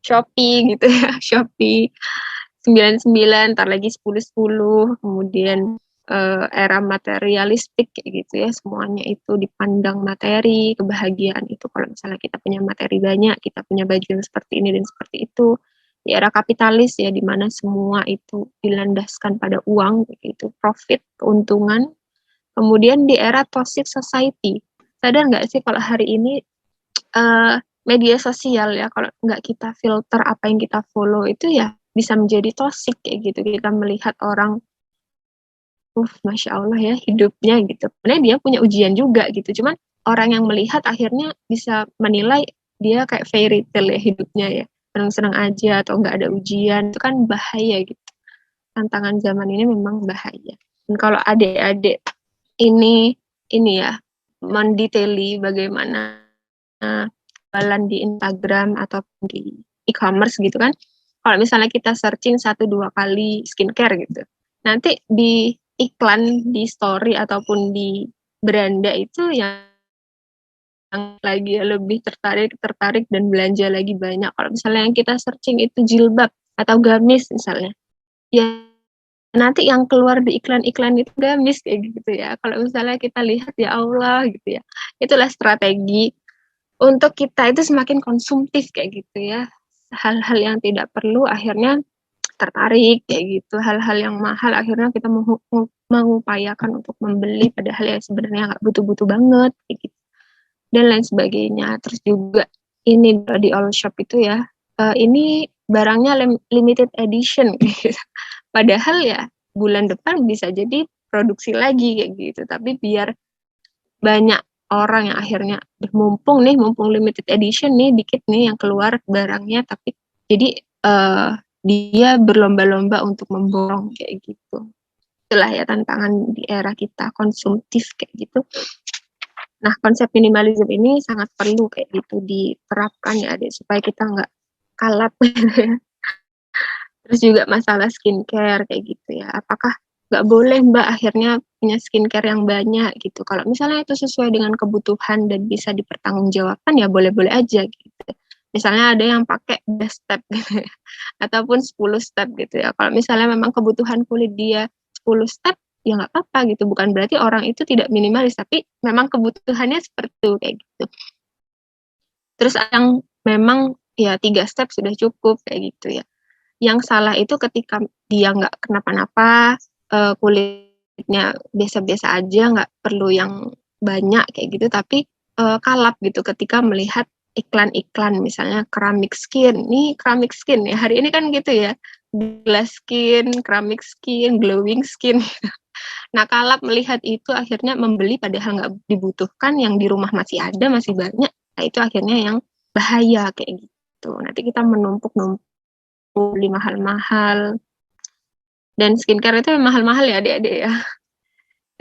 Shopee gitu ya, Shopee 99, ntar lagi 10-10, kemudian era materialistik kayak gitu ya, semuanya itu dipandang materi, kebahagiaan itu kalau misalnya kita punya materi banyak, kita punya baju yang seperti ini dan seperti itu. Di era kapitalis ya, di mana semua itu dilandaskan pada uang, gitu, profit, keuntungan. Kemudian di era toxic society, sadar nggak sih kalau hari ini media sosial ya, kalau nggak kita filter apa yang kita follow itu ya bisa menjadi toxic kayak gitu. Kita melihat orang, Masya Allah ya hidupnya gitu. Sebenarnya dia punya ujian juga gitu. Cuman orang yang melihat akhirnya bisa menilai dia kayak fairy tale ya hidupnya ya. Senang-senang aja atau nggak ada ujian. Itu kan bahaya gitu. Tantangan zaman ini memang bahaya. Dan kalau adik-adik ini ya mendetaili bagaimana jualan di Instagram ataupun di e-commerce gitu kan. Kalau misalnya kita searching 1-2 kali skincare gitu. Nanti di iklan di story ataupun di beranda itu yang lagi lebih tertarik dan belanja lagi banyak. Kalau misalnya yang kita searching itu jilbab atau gamis misalnya, ya nanti yang keluar di iklan-iklan itu gamis kayak gitu ya. Kalau misalnya kita lihat ya Allah gitu ya, itulah strategi untuk kita itu semakin konsumtif kayak gitu ya. Hal-hal yang tidak perlu akhirnya tertarik kayak gitu, hal-hal yang mahal akhirnya kita mengupayakan untuk membeli padahal ya sebenarnya nggak butuh-butuh banget kayak gitu dan lain sebagainya. Terus juga ini di all shop itu ya, ini barangnya limited edition gitu. Padahal ya bulan depan bisa jadi produksi lagi kayak gitu, tapi biar banyak orang yang akhirnya mumpung limited edition nih dikit nih yang keluar barangnya, tapi jadi dia berlomba-lomba untuk memborong kayak gitu. Itulah ya tantangan di era kita konsumtif kayak gitu. Nah, konsep minimalism ini sangat perlu kayak gitu diterapkan ya adik, supaya kita nggak kalap gitu ya. Terus juga masalah skincare kayak gitu ya. Apakah nggak boleh Mbak akhirnya punya skincare yang banyak gitu? Kalau misalnya itu sesuai dengan kebutuhan dan bisa dipertanggungjawabkan ya boleh-boleh aja gitu. Misalnya ada yang pakai 2 step gitu ya, ataupun 10 step gitu ya. Kalau misalnya memang kebutuhan kulit dia 10 step, ya nggak apa-apa gitu. Bukan berarti orang itu tidak minimalis, tapi memang kebutuhannya seperti itu kayak gitu. Terus yang memang ya 3 step sudah cukup kayak gitu ya. Yang salah itu ketika dia nggak kenapa-napa, kulitnya biasa-biasa aja, nggak perlu yang banyak kayak gitu, tapi kalap gitu ketika melihat iklan-iklan misalnya keramik skin ya hari ini kan gitu ya, glass skin, keramik skin, glowing skin. Nah, kalap melihat itu akhirnya membeli padahal nggak dibutuhkan, yang di rumah masih ada, masih banyak. Nah, itu akhirnya yang bahaya kayak gitu. Nanti kita menumpuk-numpuk beli mahal-mahal. Dan skincare itu mahal-mahal ya adik-adik ya.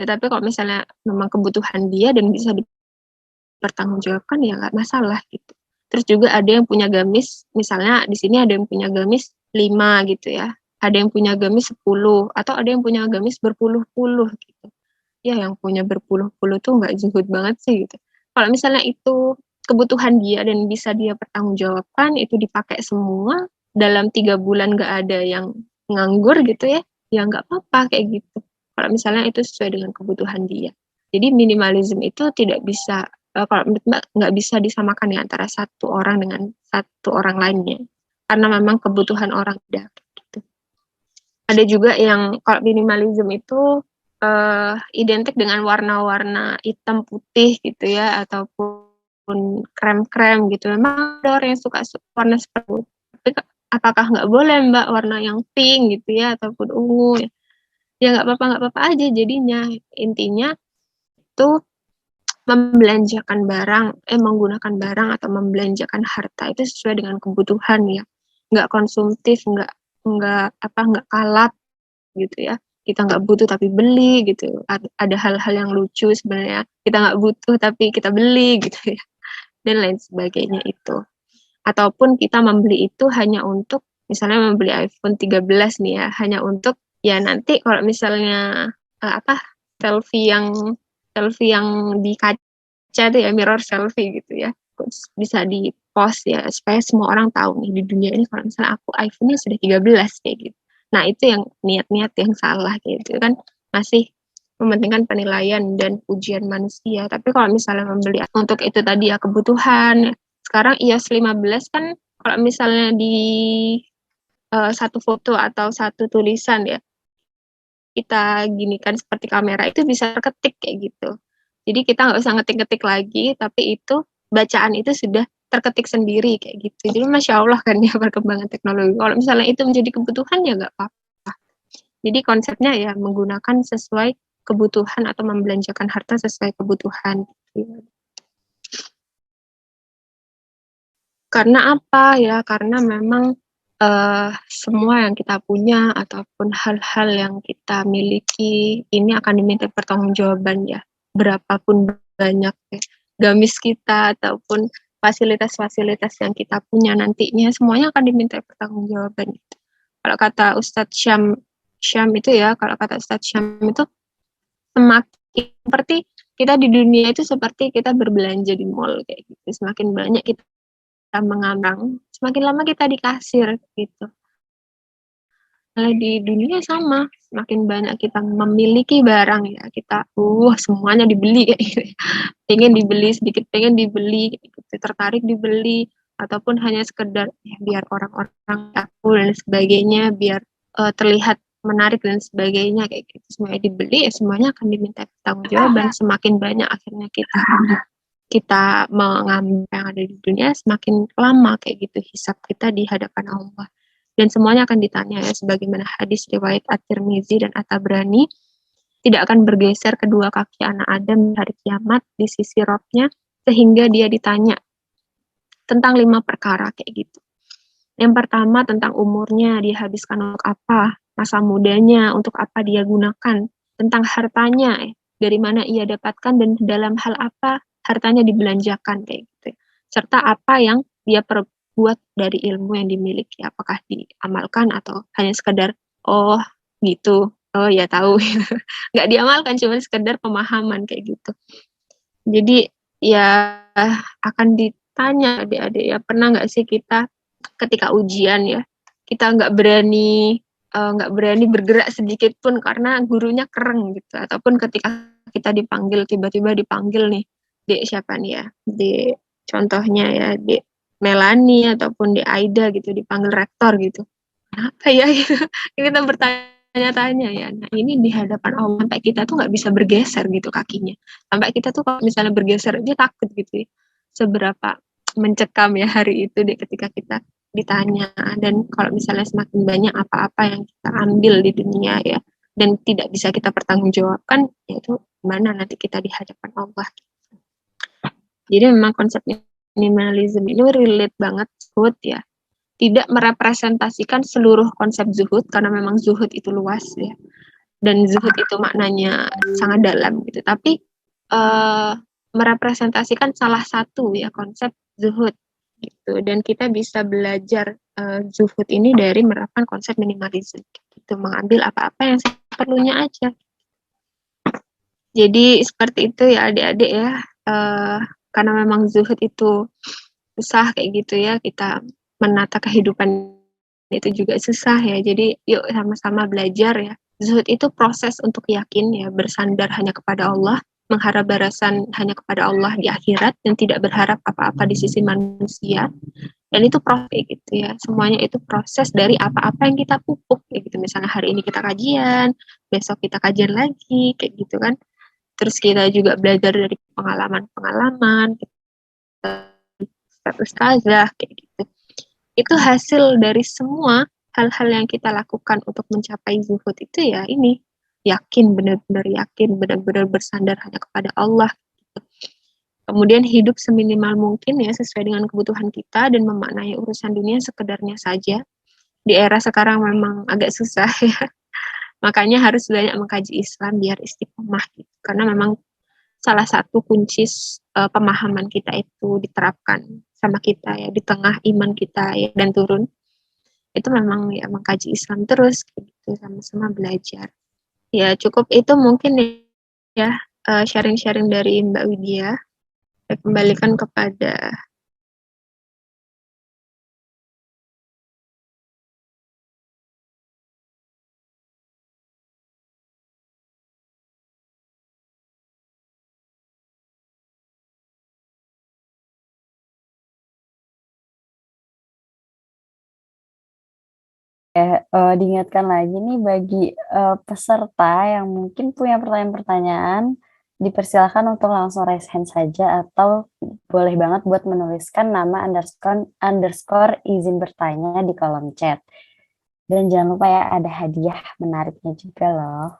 Ya, tapi kalau misalnya memang kebutuhan dia dan bisa dipertanggungjawabkan ya nggak masalah gitu. Terus juga ada yang punya gamis, misalnya di sini ada yang punya gamis 5 gitu ya. Ada yang punya gamis 10 atau ada yang punya gamis berpuluh-puluh gitu. Ya yang punya berpuluh-puluh tuh nggak zuhud banget sih gitu. Kalau misalnya itu kebutuhan dia dan bisa dia pertanggungjawabkan, itu dipakai semua dalam 3 bulan nggak ada yang nganggur gitu ya nggak apa-apa kayak gitu. Kalau misalnya itu sesuai dengan kebutuhan dia. Jadi minimalism itu tidak bisa, kalau menurut Mbak, nggak bisa disamakan ya antara satu orang dengan satu orang lainnya. Karena memang kebutuhan orang beda gitu. Ada juga yang kalau minimalism itu identik dengan warna-warna hitam putih gitu ya, ataupun krem-krem gitu. Memang ada orang yang suka warna seperti itu. Tapi apakah nggak boleh Mbak warna yang pink gitu ya, ataupun ungu ya? Ya nggak apa-apa aja jadinya. Intinya itu menggunakan barang atau membelanjakan harta itu sesuai dengan kebutuhan ya. Nggak konsumtif, nggak kalap gitu ya. Kita nggak butuh tapi beli gitu. Ada hal-hal yang lucu sebenarnya. Kita nggak butuh tapi kita beli gitu ya. Dan lain sebagainya itu. Ataupun kita membeli itu hanya untuk, misalnya membeli iPhone 13 nih ya, hanya untuk ya nanti kalau misalnya selfie yang di kaca tuh ya, mirror selfie gitu ya, bisa di post ya supaya semua orang tahu nih di dunia ini kalau misalnya aku iPhone-nya sudah 13 kayak gitu. Nah, itu yang niat-niat yang salah gitu kan, masih mementingkan penilaian dan pujian manusia. Tapi kalau misalnya membeli untuk itu tadi ya kebutuhan, sekarang iOS 15 kan kalau misalnya di satu foto atau satu tulisan ya, kita ginikan seperti kamera itu bisa terketik kayak gitu. Jadi kita nggak usah ngetik-ngetik lagi, tapi itu bacaan itu sudah terketik sendiri kayak gitu. Jadi Masya Allah kan ya perkembangan teknologi. Kalau misalnya itu menjadi kebutuhan ya nggak apa-apa. Jadi konsepnya ya menggunakan sesuai kebutuhan atau membelanjakan harta sesuai kebutuhan. Karena apa ya? Karena memang semua yang kita punya ataupun hal-hal yang kita miliki ini akan diminta pertanggungjawaban ya. Berapapun banyak ya, gamis kita ataupun fasilitas-fasilitas yang kita punya nantinya semuanya akan diminta pertanggungjawaban. Kalau kata Ustadz Syam itu ya, kalau kata Ustadz Syam itu semakin seperti kita di dunia itu seperti kita berbelanja di mall kayak gitu. Semakin banyak kita mengambil, semakin lama kita di kasir gitu. Nah, di dunia sama, semakin banyak kita memiliki barang ya, kita semuanya dibeli kayak gitu. Pengen dibeli sedikit, pengen dibeli gitu, tertarik dibeli, ataupun hanya sekedar ya, biar orang-orang tahu dan sebagainya, biar terlihat menarik dan sebagainya kayak gitu. Semuanya dibeli ya semuanya akan diminta pertanggungjawaban. Semakin banyak akhirnya kita mengambil yang ada di dunia, semakin lama kayak gitu hisab kita di hadapan Allah. Dan semuanya akan ditanya ya, sebagaimana hadis riwayat At-Tirmizi dan At-Tabrani, tidak akan bergeser kedua kaki anak Adam di hari kiamat di sisi Rabb-nya sehingga dia ditanya tentang 5 perkara kayak gitu. Yang pertama tentang umurnya, dia habiskan untuk apa, masa mudanya untuk apa dia gunakan, tentang hartanya, dari mana ia dapatkan dan dalam hal apa hartanya dibelanjakan kayak gitu. Serta apa yang dia buat dari ilmu yang dimiliki, apakah diamalkan atau hanya sekedar gitu, ya tahu, nggak diamalkan, cuma sekedar pemahaman kayak gitu. Jadi ya akan ditanya adik-adik ya, pernah nggak sih kita ketika ujian ya, kita nggak berani bergerak sedikit pun karena gurunya kereng gitu, ataupun ketika kita dipanggil, tiba-tiba dipanggil nih, Dek siapa nih ya, Dek contohnya ya, Dek Melani ataupun di Aida gitu, dipanggil rektor gitu, kenapa ya gitu. Kita bertanya-tanya ya. Nah ini di hadapan Allah sampai kita tuh nggak bisa bergeser gitu kakinya, sampai kita tuh kalau misalnya bergeser aja takut gitu ya. Seberapa mencekam ya hari itu deh ketika kita ditanya. Dan kalau misalnya semakin banyak apa-apa yang kita ambil di dunia ya, dan tidak bisa kita pertanggungjawabkan, yaitu mana nanti kita di hadapan Allah. Jadi memang konsep minimalism ini relate banget zuhud ya. Tidak merepresentasikan seluruh konsep zuhud karena memang zuhud itu luas ya. Dan zuhud itu maknanya sangat dalam gitu. Tapi merepresentasikan salah satu ya konsep zuhud gitu. Dan kita bisa belajar zuhud ini dari menerapkan konsep minimalism gitu. Mengambil apa-apa yang seperlunya aja. Jadi seperti itu ya adik-adik ya. Karena memang zuhud itu susah kayak gitu ya, kita menata kehidupan itu juga susah ya. Jadi yuk sama-sama belajar ya. Zuhud itu proses untuk yakin ya, bersandar hanya kepada Allah, mengharap balasan hanya kepada Allah di akhirat, dan tidak berharap apa-apa di sisi manusia. Dan itu proses gitu ya. Semuanya itu proses dari apa-apa yang kita pupuk kayak gitu. Misalnya hari ini kita kajian, besok kita kajian lagi kayak gitu kan. Terus kita juga belajar dari pengalaman-pengalaman, ustazah kayak gitu. Itu hasil dari semua hal-hal yang kita lakukan untuk mencapai zuhud itu ya ini, yakin, benar-benar yakin, benar-benar bersandar hanya kepada Allah gitu. Kemudian hidup seminimal mungkin ya sesuai dengan kebutuhan kita dan memaknai urusan dunia sekedarnya saja. Di era sekarang memang agak susah ya. Makanya harus banyak mengkaji Islam biar istiqomah gitu. Karena memang salah satu kunci pemahaman kita itu diterapkan sama kita ya di tengah iman kita ya dan turun itu memang ya mengkaji Islam terus gitu, sama-sama belajar ya. Cukup itu mungkin ya sharing-sharing dari Mbak Widya. Saya kembalikan kepada
Diingatkan lagi nih bagi peserta yang mungkin punya pertanyaan-pertanyaan, dipersilakan untuk langsung raise hand saja atau boleh banget buat menuliskan nama underscore izin bertanya di kolom chat. Dan jangan lupa ya ada hadiah menariknya juga loh.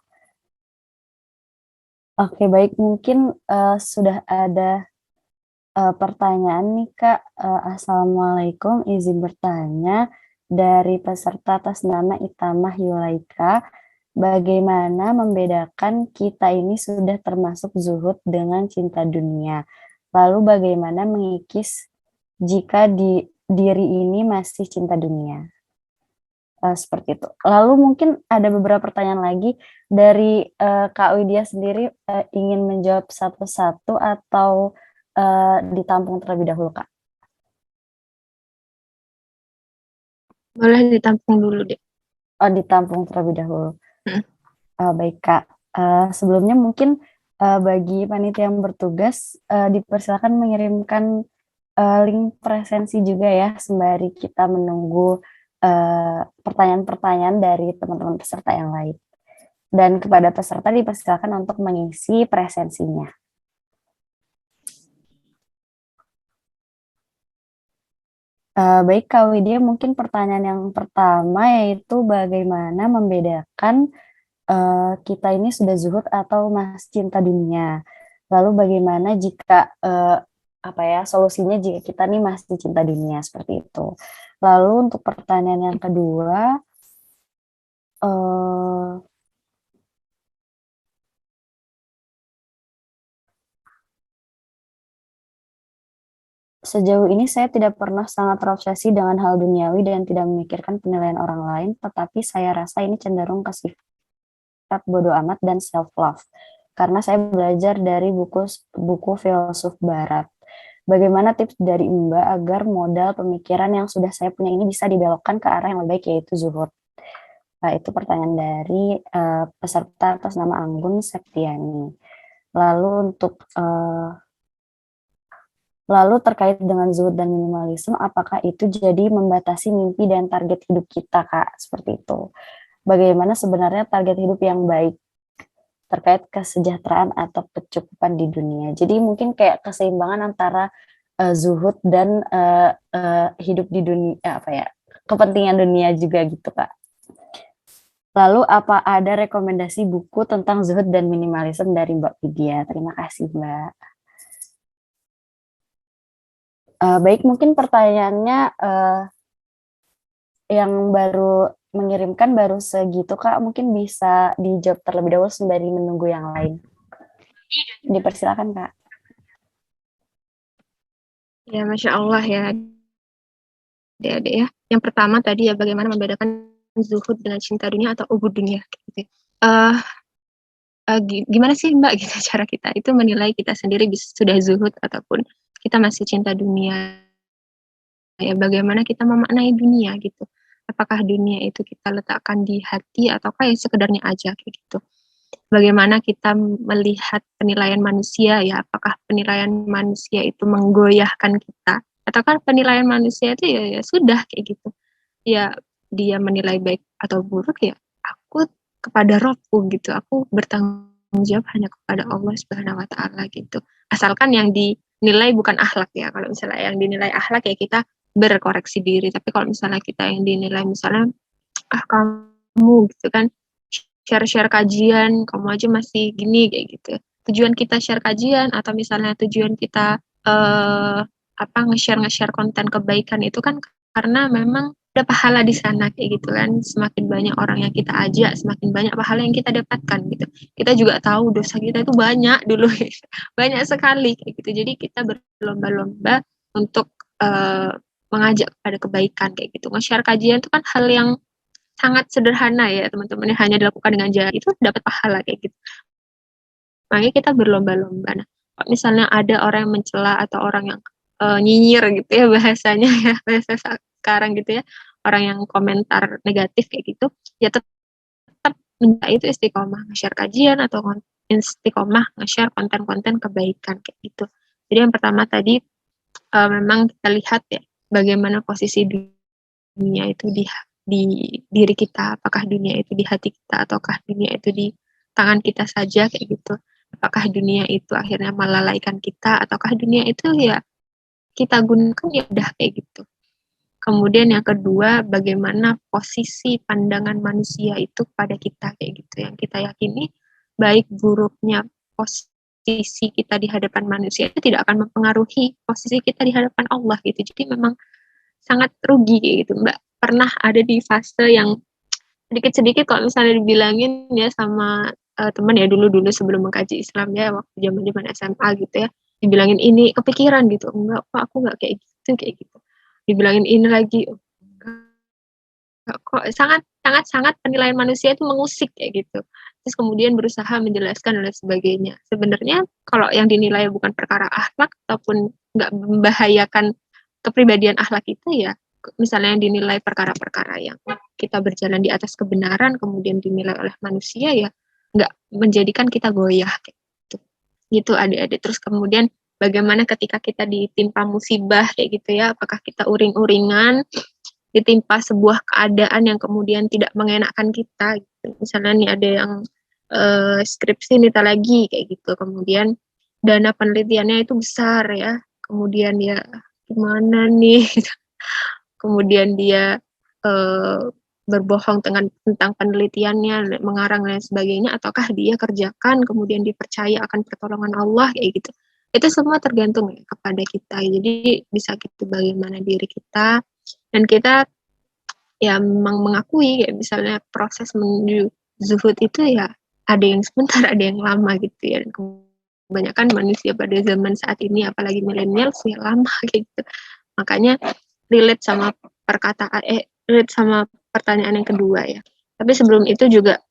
Oke, baik, mungkin sudah ada pertanyaan nih Kak. Assalamualaikum, izin bertanya dari peserta atas nama Itamah Yulaika. Bagaimana membedakan kita ini sudah termasuk zuhud dengan cinta dunia? Lalu bagaimana mengikis jika diri ini masih cinta dunia? Seperti itu. Lalu mungkin ada beberapa pertanyaan lagi dari Kak Widya sendiri, ingin menjawab satu-satu atau ditampung terlebih dahulu, Kak?
boleh ditampung dulu deh.
Oh, ditampung terlebih dahulu. Baik, Kak. Sebelumnya mungkin bagi panitia yang bertugas dipersilakan mengirimkan link presensi juga ya, sembari kita menunggu pertanyaan-pertanyaan dari teman-teman peserta yang lain. Dan kepada peserta dipersilakan untuk mengisi presensinya. Baik, Kak Widya, mungkin pertanyaan yang pertama yaitu bagaimana membedakan kita ini sudah zuhud atau masih cinta dunia. Lalu bagaimana jika solusinya jika kita nih masih cinta dunia, seperti itu. Lalu untuk pertanyaan yang kedua, sejauh ini saya tidak pernah sangat terobsesi dengan hal duniawi dan tidak memikirkan penilaian orang lain, tetapi saya rasa ini cenderung ke sifat bodoh amat dan self love. Karena saya belajar dari buku filsuf barat. Bagaimana tips dari Mbak agar modal pemikiran yang sudah saya punya ini bisa dibelokkan ke arah yang lebih baik, yaitu zuhud? Itu pertanyaan dari peserta atas nama Anggun Septiani. Lalu terkait dengan zuhud dan minimalisme, apakah itu jadi membatasi mimpi dan target hidup kita, Kak? Seperti itu. Bagaimana sebenarnya target hidup yang baik terkait kesejahteraan atau kecukupan di dunia? Jadi mungkin kayak keseimbangan antara zuhud dan hidup di dunia apa ya, kepentingan dunia juga gitu Kak. Lalu apa ada rekomendasi buku tentang zuhud dan minimalisme dari Mbak Vidya? Terima kasih Mbak. Baik, mungkin pertanyaannya yang baru mengirimkan baru segitu Kak, mungkin bisa dijawab terlebih dahulu sembari menunggu yang lain. Dipersilakan Kak.
Ya, Masya Allah ya, adik-adik ya. Yang pertama tadi ya, bagaimana membedakan zuhud dengan cinta dunia atau ubud dunia. Gitu. Gimana sih Mbak gitu cara kita itu menilai kita sendiri sudah zuhud ataupun kita masih cinta dunia. Ya, bagaimana kita memaknai dunia gitu. Apakah dunia itu kita letakkan di hati ataukah ya sekedarnya aja kayak gitu. Bagaimana kita melihat penilaian manusia ya, apakah penilaian manusia itu menggoyahkan kita ataukah penilaian manusia itu ya sudah kayak gitu. Ya dia menilai baik atau buruk ya aku kepada Robku gitu. Aku bertanggung jawab hanya kepada Allah Subhanahu wa taala gitu. Asalkan yang dinilai bukan akhlak ya. Kalau misalnya yang dinilai akhlak ya kita berkoreksi diri. Tapi kalau misalnya kita yang dinilai misalnya kamu gitu kan share kajian, kamu aja masih gini kayak gitu. Tujuan kita share kajian atau misalnya tujuan kita nge-share konten kebaikan itu kan karena memang ada pahala di sana kayak gitu kan. Semakin banyak orang yang kita ajak, semakin banyak pahala yang kita dapatkan gitu. Kita juga tahu dosa kita itu banyak dulu, banyak sekali kayak gitu. Jadi kita berlomba-lomba untuk mengajak pada kebaikan kayak gitu. Nge-share kajian itu kan hal yang sangat sederhana ya teman-teman, hanya dilakukan dengan jari itu dapat pahala kayak gitu. Makanya kita berlomba-lomba. Nah, kalau misalnya ada orang yang mencela atau orang yang nyinyir gitu ya bahasanya ya, bahasa sekarang gitu ya, orang yang komentar negatif kayak gitu, ya tetap itu istiqomah nge-share kajian atau istiqomah nge-share konten-konten kebaikan kayak gitu. Jadi yang pertama tadi memang kita lihat ya bagaimana posisi dunia itu di diri kita, apakah dunia itu di hati kita ataukah dunia itu di tangan kita saja kayak gitu. Apakah dunia itu akhirnya melalaikan kita ataukah dunia itu ya kita gunakan ya udah kayak gitu. Kemudian yang kedua, bagaimana posisi pandangan manusia itu pada kita kayak gitu. Yang kita yakini baik buruknya posisi kita di hadapan manusia itu tidak akan mempengaruhi posisi kita di hadapan Allah gitu. Jadi memang sangat rugi kayak gitu Mbak. Pernah ada di fase yang sedikit-sedikit kalau misalnya dibilangin ya sama teman ya dulu sebelum mengkaji Islam ya waktu zaman SMA gitu ya, dibilangin ini kepikiran gitu, enggak Pak aku enggak kayak gitu, dibilangin ini lagi enggak kok, sangat penilaian manusia itu mengusik kayak gitu. Terus kemudian berusaha menjelaskan dan sebagainya. Sebenarnya kalau yang dinilai bukan perkara akhlak ataupun enggak membahayakan kepribadian akhlak kita ya, misalnya yang dinilai perkara-perkara yang kita berjalan di atas kebenaran kemudian dinilai oleh manusia ya nggak menjadikan kita goyah gitu adik-adik. Terus kemudian bagaimana ketika kita ditimpa musibah kayak gitu ya, apakah kita uring-uringan ditimpa sebuah keadaan yang kemudian tidak mengenakkan kita gitu. Misalnya nih ada yang skripsi nita lagi kayak gitu, kemudian dana penelitiannya itu besar ya, kemudian ya gimana nih kemudian dia berbohong tentang penelitiannya, mengarang dan sebagainya, ataukah dia kerjakan kemudian dipercaya akan pertolongan Allah kayak gitu. Itu semua tergantung ya kepada kita. Jadi bisa gitu bagaimana diri kita dan kita ya memang mengakui kayak misalnya proses menuju zuhud itu ya ada yang sebentar, ada yang lama gitu ya. Dan kebanyakan manusia pada zaman saat ini apalagi milenial sih lama kayak gitu. Makanya relate sama relate sama pertanyaan yang kedua ya. Tapi sebelum itu juga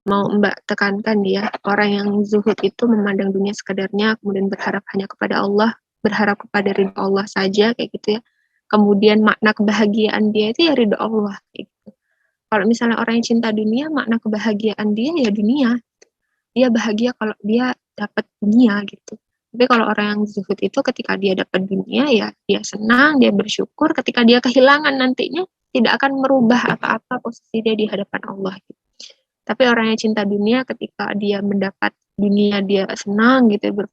mau Mbak tekankan ya, orang yang zuhud itu memandang dunia sekadarnya, kemudian berharap hanya kepada Allah, berharap kepada ridho Allah saja kayak gitu ya. Kemudian makna kebahagiaan dia itu ya ridho Allah kayak gitu. Kalau misalnya orang yang cinta dunia, makna kebahagiaan dia ya dunia. Dia bahagia kalau dia dapat dunia gitu. Tapi kalau orang yang zuhud itu ketika dia dapat dunia ya dia senang, dia bersyukur. Ketika dia kehilangan nantinya tidak akan merubah apa-apa posisi dia di hadapan Allah gitu. Tapi orang yang cinta dunia ketika dia mendapat dunia dia senang gitu,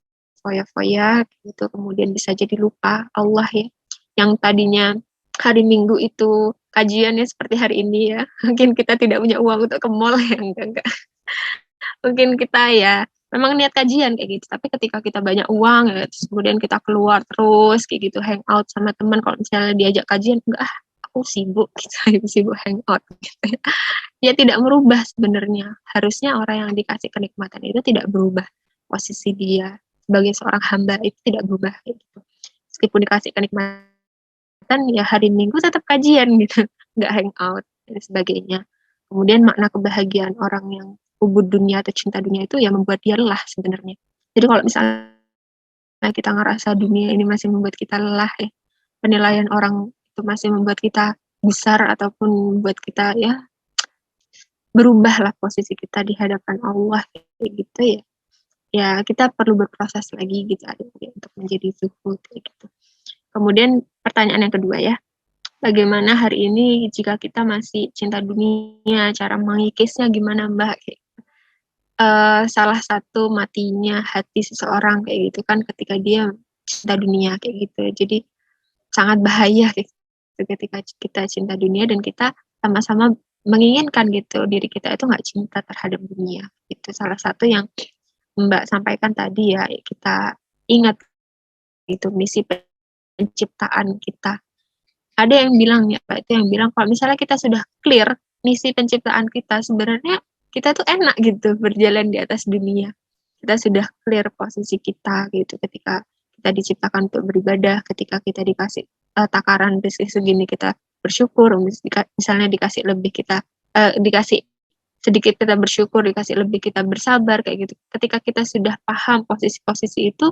berfoya-foya gitu, kemudian bisa jadi lupa Allah ya. Yang tadinya hari Minggu itu kajiannya seperti hari ini ya, mungkin kita tidak punya uang untuk ke mall ya, enggak. Mungkin kita ya memang niat kajian kayak gitu, tapi ketika kita banyak uang ya, terus kemudian kita keluar terus kayak gitu, hangout sama teman, kalau misalnya diajak kajian, enggak aku sibuk gitu, aku sibuk hangout gitu ya. Ya tidak merubah sebenarnya. Harusnya orang yang dikasih kenikmatan itu tidak berubah. Posisi dia sebagai seorang hamba itu tidak berubah kayak gitu. Meskipun dikasih kenikmatan ya hari Minggu tetap kajian gitu, nggak hangout dan sebagainya. Kemudian makna kebahagiaan orang yang ubud dunia atau cinta dunia itu ya membuat dia lelah sebenarnya. Jadi kalau misalnya kita ngerasa dunia ini masih membuat kita lelah ya, penilaian orang itu masih membuat kita besar ataupun membuat kita ya berubahlah posisi kita di hadapan Allah kayak gitu ya. Ya kita perlu berproses lagi gitu untuk menjadi zuhud kayak gitu. Kemudian pertanyaan yang kedua ya, bagaimana hari ini jika kita masih cinta dunia, cara mengikisnya gimana Mbak? Salah satu matinya hati seseorang kayak gitu kan ketika dia cinta dunia kayak gitu. Jadi sangat bahaya kayak gitu, ketika kita cinta dunia dan kita sama-sama menginginkan gitu diri kita itu nggak cinta terhadap dunia. Itu salah satu yang Mbak sampaikan tadi ya, kita ingat itu misi penciptaan kita. Ada yang bilang ya, Pak, itu yang bilang kalau misalnya kita sudah clear misi penciptaan kita, sebenarnya kita tuh enak gitu berjalan di atas dunia. Kita sudah clear posisi kita gitu ketika kita diciptakan untuk beribadah, ketika kita dikasih takaran rezeki segini kita bersyukur, misalnya dikasih lebih kita dikasih sedikit kita bersyukur, dikasih lebih kita bersabar kayak gitu. Ketika kita sudah paham posisi-posisi itu,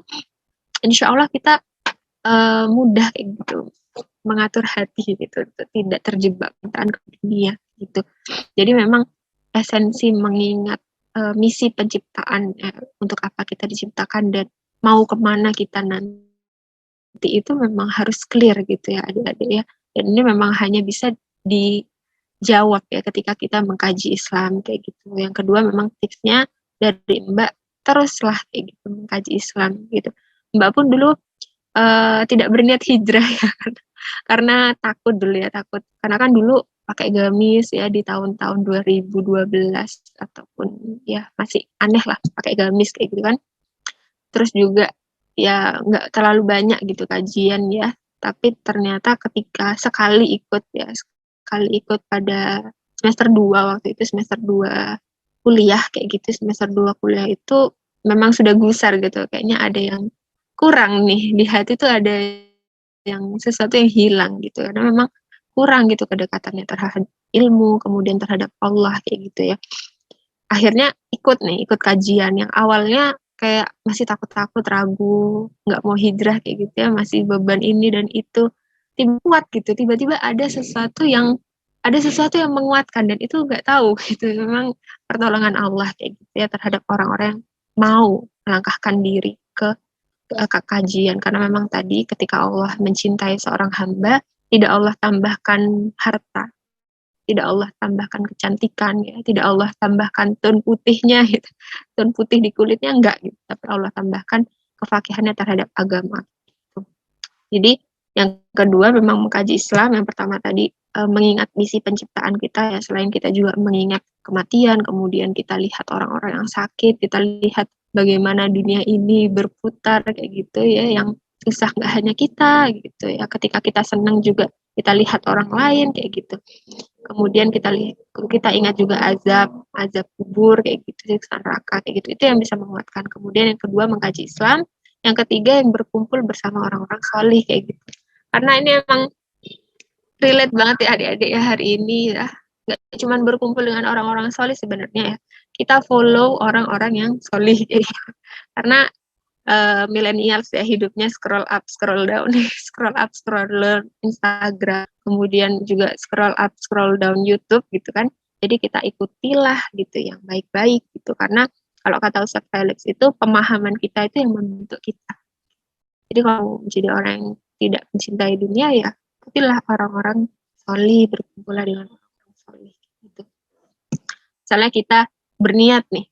insya Allah kita mudah kayak gitu mengatur hati gitu, tidak terjebak ke dunia gitu. Jadi memang esensi mengingat misi penciptaan untuk apa kita diciptakan dan mau kemana kita nanti itu memang harus clear gitu ya adik-adik ya. Dan ini memang hanya bisa dijawab ya ketika kita mengkaji Islam kayak gitu. Yang kedua memang tipsnya dari Mbak, teruslah kayak gitu mengkaji Islam gitu. Mbak pun dulu tidak berniat hijrah ya karena takut dulu ya, takut karena kan dulu pakai gamis ya di tahun-tahun 2012 ataupun ya masih aneh lah pakai gamis kayak gitu kan. Terus juga ya nggak terlalu banyak gitu kajian ya, tapi ternyata ketika sekali ikut pada semester 2 waktu itu, semester 2 kuliah kayak gitu, semester 2 kuliah itu memang sudah gusar gitu, kayaknya ada yang kurang nih di hati tuh, ada yang sesuatu yang hilang gitu, karena memang kurang gitu kedekatannya terhadap ilmu, kemudian terhadap Allah kayak gitu ya. Akhirnya ikut kajian yang awalnya kayak masih takut-takut, ragu, nggak mau hijrah kayak gitu ya, masih beban ini dan itu, kuat gitu, tiba-tiba ada sesuatu yang menguatkan dan itu nggak tahu gitu, memang pertolongan Allah kayak gitu ya terhadap orang-orang yang mau melangkahkan diri ke kajian, karena memang tadi ketika Allah mencintai seorang hamba, tidak Allah tambahkan harta, tidak Allah tambahkan kecantikan ya, tidak Allah tambahkan tone putihnya gitu, tone putih di kulitnya enggak gitu, tapi Allah tambahkan kefakihannya terhadap agama gitu. Jadi yang kedua memang mengkaji Islam, yang pertama tadi mengingat misi penciptaan kita ya, selain kita juga mengingat kematian, kemudian kita lihat orang-orang yang sakit, kita lihat bagaimana dunia ini berputar kayak gitu ya, yang susah nggak hanya kita gitu ya, ketika kita senang juga kita lihat orang lain kayak gitu. Kemudian kita ingat juga azab kubur kayak gitu, siksa neraka kayak gitu, itu yang bisa menguatkan. Kemudian yang kedua mengkaji Islam, yang ketiga yang berkumpul bersama orang-orang salih kayak gitu, karena ini emang relate banget ya adik-adik ya hari ini ya, nggak cuma berkumpul dengan orang-orang solih sebenarnya ya, kita follow orang-orang yang solih gitu. Karena millennials ya hidupnya scroll up scroll down scroll up scroll down Instagram, kemudian juga scroll up scroll down YouTube gitu kan. Jadi kita ikutilah gitu yang baik-baik gitu, karena kalau kata Ustaz Felix itu pemahaman kita itu yang membentuk kita. Jadi kalau menjadi orang yang tidak mencintai dunia ya ikutilah orang-orang solih, berkumpullah dengan orang-orang solih gitu. Misalnya kita berniat nih,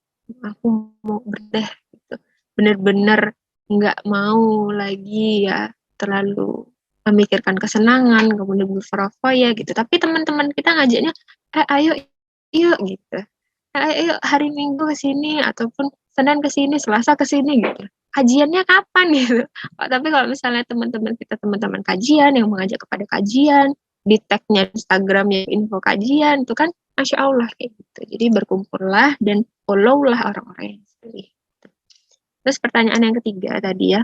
aku mau berdeh gitu, bener-bener nggak mau lagi ya terlalu memikirkan kesenangan, kemudian berfoya-foya gitu. Tapi teman-teman kita ngajaknya, ayo yuk gitu. Ayo hari Minggu ke sini ataupun Senin ke sini, Selasa ke sini gitu. Kajiannya kapan gitu. Tapi kalau misalnya teman-teman kita teman-teman kajian yang mengajak kepada kajian, di tag-nya Instagramnya info kajian itu kan Masya Allah kayak gitu. Jadi berkumpullah dan follow lah orang-orang yang pilih. Terus pertanyaan yang ketiga tadi ya,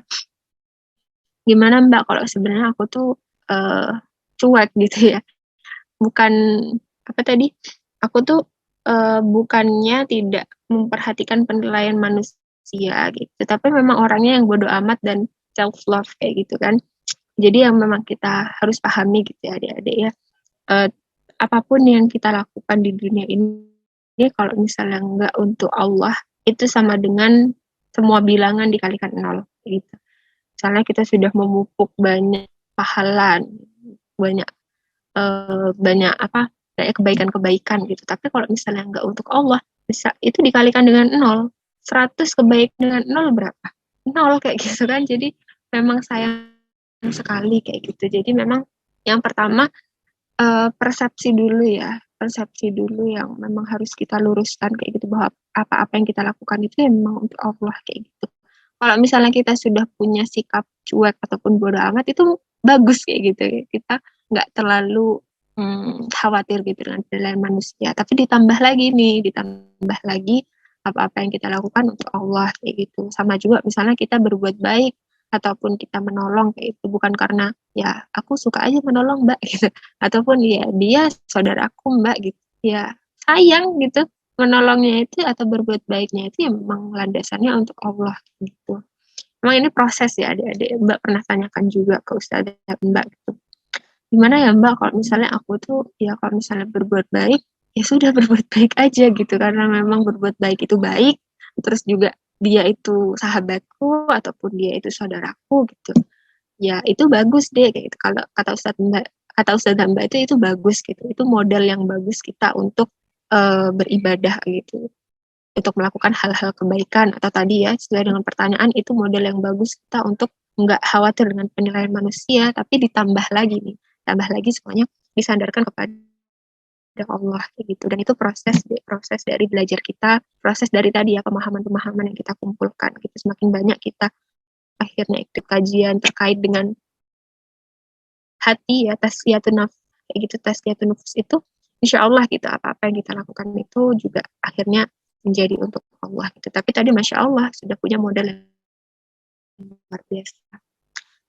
gimana Mbak kalau sebenarnya aku tuh cuek gitu ya. Bukan apa tadi? Aku tuh bukannya tidak memperhatikan penilaian manusia gitu, tapi memang orangnya yang bodoh amat dan self love kayak gitu kan. Jadi yang memang kita harus pahami gitu ya adik-adik ya. Apapun yang kita lakukan di dunia ini kalau misalnya enggak untuk Allah, itu sama dengan semua bilangan dikalikan 0 gitu. Misalnya kita sudah memupuk banyak pahala, banyak kayak kebaikan-kebaikan gitu. Tapi kalau misalnya enggak untuk Allah, bisa itu dikalikan dengan 0. 100 kebaikan dengan 0 berapa? 0 kayak gitu kan. Jadi memang sayang sekali kayak gitu. Jadi memang yang pertama persepsi dulu ya, persepsi dulu yang memang harus kita luruskan kayak gitu, bahwa apa-apa yang kita lakukan itu ya memang untuk Allah kayak gitu. Kalau misalnya kita sudah punya sikap cuek ataupun bodoh amat, itu bagus kayak gitu ya. Kita nggak terlalu khawatir gitu dengan penilaian manusia, tapi ditambah lagi apa-apa yang kita lakukan untuk Allah kayak gitu. Sama juga misalnya kita berbuat baik ataupun kita menolong kayak itu bukan karena ya aku suka aja menolong Mbak gitu, ataupun ya dia saudaraku Mbak gitu, ya sayang gitu menolongnya itu atau berbuat baiknya itu ya memang landasannya untuk Allah gitu. Memang ini proses ya adik-adik. Mbak pernah tanyakan juga ke Ustazah Mbak gitu, gimana ya Mbak kalau misalnya aku tuh ya kalau misalnya berbuat baik ya sudah berbuat baik aja gitu, karena memang berbuat baik itu baik, terus juga dia itu sahabatku ataupun dia itu saudaraku gitu, ya itu bagus deh kayak gitu. Kalau kata Ustazah Mbak itu bagus gitu, itu modal yang bagus kita untuk beribadah gitu, untuk melakukan hal-hal kebaikan, atau tadi ya sesuai dengan pertanyaan itu modal yang bagus kita untuk nggak khawatir dengan penilaian manusia, tapi tambah lagi semuanya disandarkan kepada Allah kayak gitu. Dan itu proses dari belajar kita, proses dari tadi ya pemahaman-pemahaman yang kita kumpulkan gitu. Semakin banyak kita akhirnya ikut kajian terkait dengan hati ya, tazkiyatun nafs kayak gitu, tazkiyatun nafs itu insya Allah gitu, apa-apa yang kita lakukan itu juga akhirnya menjadi untuk Allah gitu. Tapi tadi Masya Allah sudah punya modal yang luar biasa.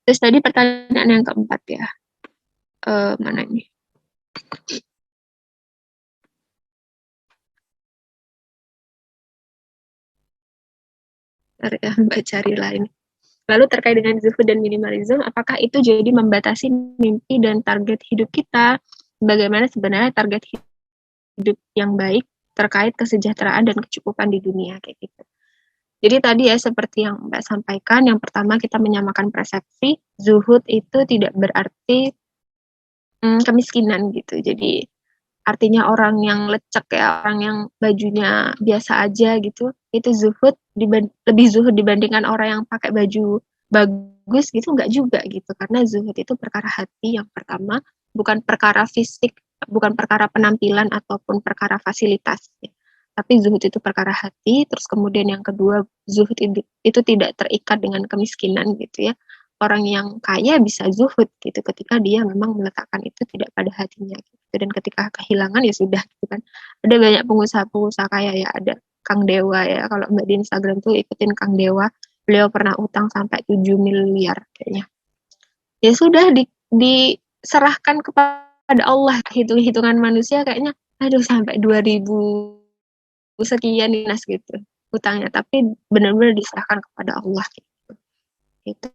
Terus tadi pertanyaan yang keempat ya, mana ini? Ya, Mbak cari lain. Lalu terkait dengan zuhud dan minimalism, apakah itu jadi membatasi mimpi dan target hidup kita? Bagaimana sebenarnya target hidup yang baik terkait kesejahteraan dan kecukupan di dunia kayak gitu. Jadi tadi ya seperti yang Mbak sampaikan, yang pertama kita menyamakan persepsi, zuhud itu tidak berarti kemiskinan gitu. Jadi artinya orang yang lecek ya, orang yang bajunya biasa aja gitu, itu lebih zuhud dibandingkan orang yang pakai baju bagus gitu, enggak juga gitu. Karena zuhud itu perkara hati yang pertama, bukan perkara fisik, bukan perkara penampilan ataupun perkara fasilitas. Tapi zuhud itu perkara hati. Terus kemudian yang kedua, zuhud itu tidak terikat dengan kemiskinan gitu ya. Orang yang kaya bisa zuhud gitu ketika dia memang meletakkan itu tidak pada hatinya gitu. Dan ketika kehilangan ya sudah gitu kan. Ada banyak pengusaha-pengusaha kaya ya, ada Kang Dewa ya, kalau Mbak di Instagram tuh ikutin Kang Dewa, beliau pernah utang sampai 7 miliar kayaknya. Ya sudah diserahkan kepada Allah, hitung-hitungan manusia kayaknya aduh sampai 2000 sekian dinas gitu utangnya, tapi benar-benar diserahkan kepada Allah gitu. Itu.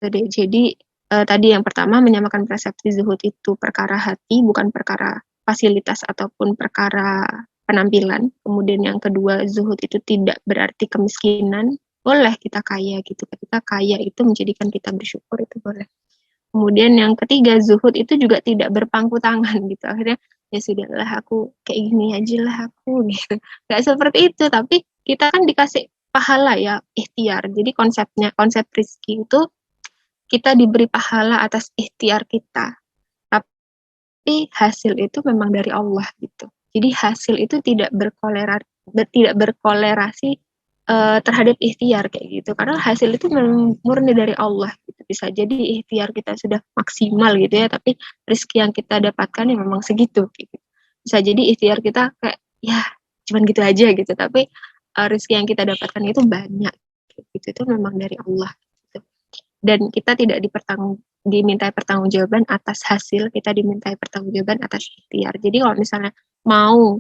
Jadi tadi yang pertama menyamakan persepsi zuhud itu perkara hati, bukan perkara fasilitas ataupun perkara penampilan. Kemudian yang kedua, zuhud itu tidak berarti kemiskinan. Boleh kita kaya gitu. Ketika kaya itu menjadikan kita bersyukur, itu boleh. Kemudian yang ketiga, zuhud itu juga tidak berpangku tangan gitu. Akhirnya ya sudahlah aku kayak gini aja lah aku gitu. Gak seperti itu, tapi kita kan dikasih pahala ya, ikhtiar. Jadi konsep rizki itu kita diberi pahala atas ikhtiar kita. Tapi hasil itu memang dari Allah gitu. Jadi hasil itu tidak berkolerasi terhadap ikhtiar kayak gitu. Karena hasil itu memang murni dari Allah gitu. Bisa jadi ikhtiar kita sudah maksimal gitu ya, tapi rezeki yang kita dapatkan ya memang segitu gitu. Bisa jadi ikhtiar kita kayak ya cuman gitu aja gitu, tapi rezeki yang kita dapatkan itu banyak gitu. Itu memang dari Allah gitu. Dan kita tidak dimintai pertanggungjawaban atas hasil, kita dimintai pertanggungjawaban atas ikhtiar. Jadi kalau misalnya mau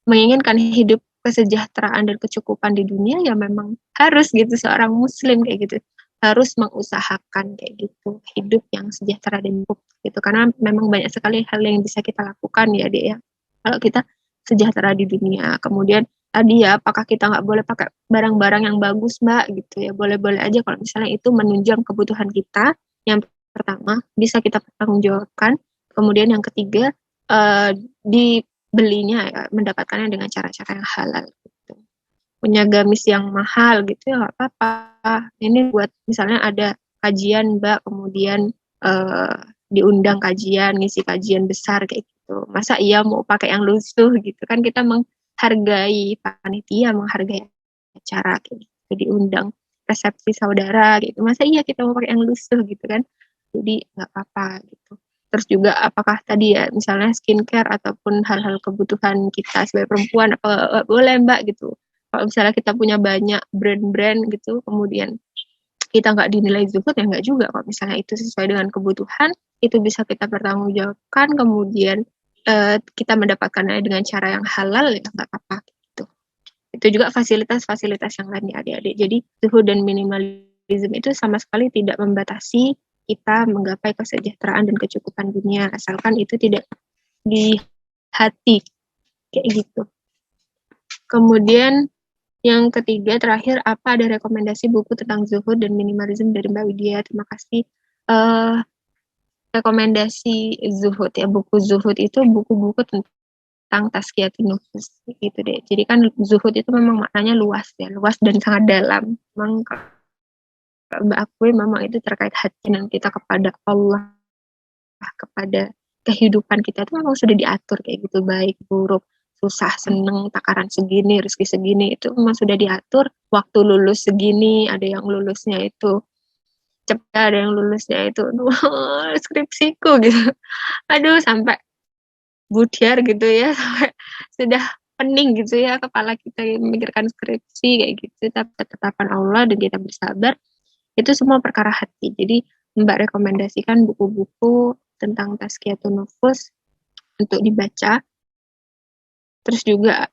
menginginkan hidup kesejahteraan dan kecukupan di dunia, ya memang harus gitu, seorang muslim kayak gitu harus mengusahakan kayak gitu hidup yang sejahtera dan cukup gitu, karena memang banyak sekali hal yang bisa kita lakukan ya Dek ya, kalau kita sejahtera di dunia. Kemudian tadi ya, apakah kita nggak boleh pakai barang-barang yang bagus Mbak gitu ya, boleh-boleh aja kalau misalnya itu menunjang kebutuhan kita. Yang pertama bisa kita pertanggungjawabkan, kemudian yang ketiga dibelinya ya, mendapatkannya dengan cara-cara yang halal gitu. Punya gamis yang mahal gitu ya nggak apa-apa, ini buat misalnya ada kajian Mbak, kemudian diundang kajian, ngisi kajian besar kayak gitu, masa iya mau pakai yang lusuh gitu kan, kita menghargai panitia, menghargai acara kayak gitu, diundang resepsi saudara gitu, masa iya kita mau pakai yang lusuh gitu kan, jadi nggak apa-apa gitu. Terus juga apakah tadi ya misalnya skincare ataupun hal-hal kebutuhan kita sebagai perempuan, apa boleh Mbak gitu, kalau misalnya kita punya banyak brand-brand gitu, kemudian kita nggak dinilai zuhud, ya nggak juga. Kalau misalnya itu sesuai dengan kebutuhan, itu bisa kita pertanggungjawabkan, kemudian kita mendapatkannya dengan cara yang halal, ya nggak apa-apa gitu. Itu juga fasilitas-fasilitas yang lainnya adik-adik. Jadi zuhud dan minimalism itu sama sekali tidak membatasi kita menggapai kesejahteraan dan kecukupan dunia, asalkan itu tidak di hati kayak gitu. Kemudian yang ketiga terakhir, apa ada rekomendasi buku tentang zuhud dan minimalism dari Mbak Widya? Terima kasih. Rekomendasi zuhud ya, buku zuhud itu buku-buku tentang tazkiyatun nufus gitu deh. Jadi kan zuhud itu memang maknanya luas ya, luas dan sangat dalam. Memang Mbak akui memang itu terkait hati kita kepada Allah, kepada kehidupan kita itu memang sudah diatur kayak gitu, baik buruk, susah seneng, takaran segini, rezeki segini, itu memang sudah diatur. Waktu lulus segini, ada yang lulusnya itu cepat, ada yang lulusnya itu skripsiku gitu, aduh sampai budiar gitu ya, sampai sudah pening gitu ya kepala kita memikirkan skripsi kayak gitu. Tapi ketetapan Allah dan kita bersabar, itu semua perkara hati. Jadi Mbak rekomendasikan buku-buku tentang tazkiyatun nufus untuk dibaca. Terus juga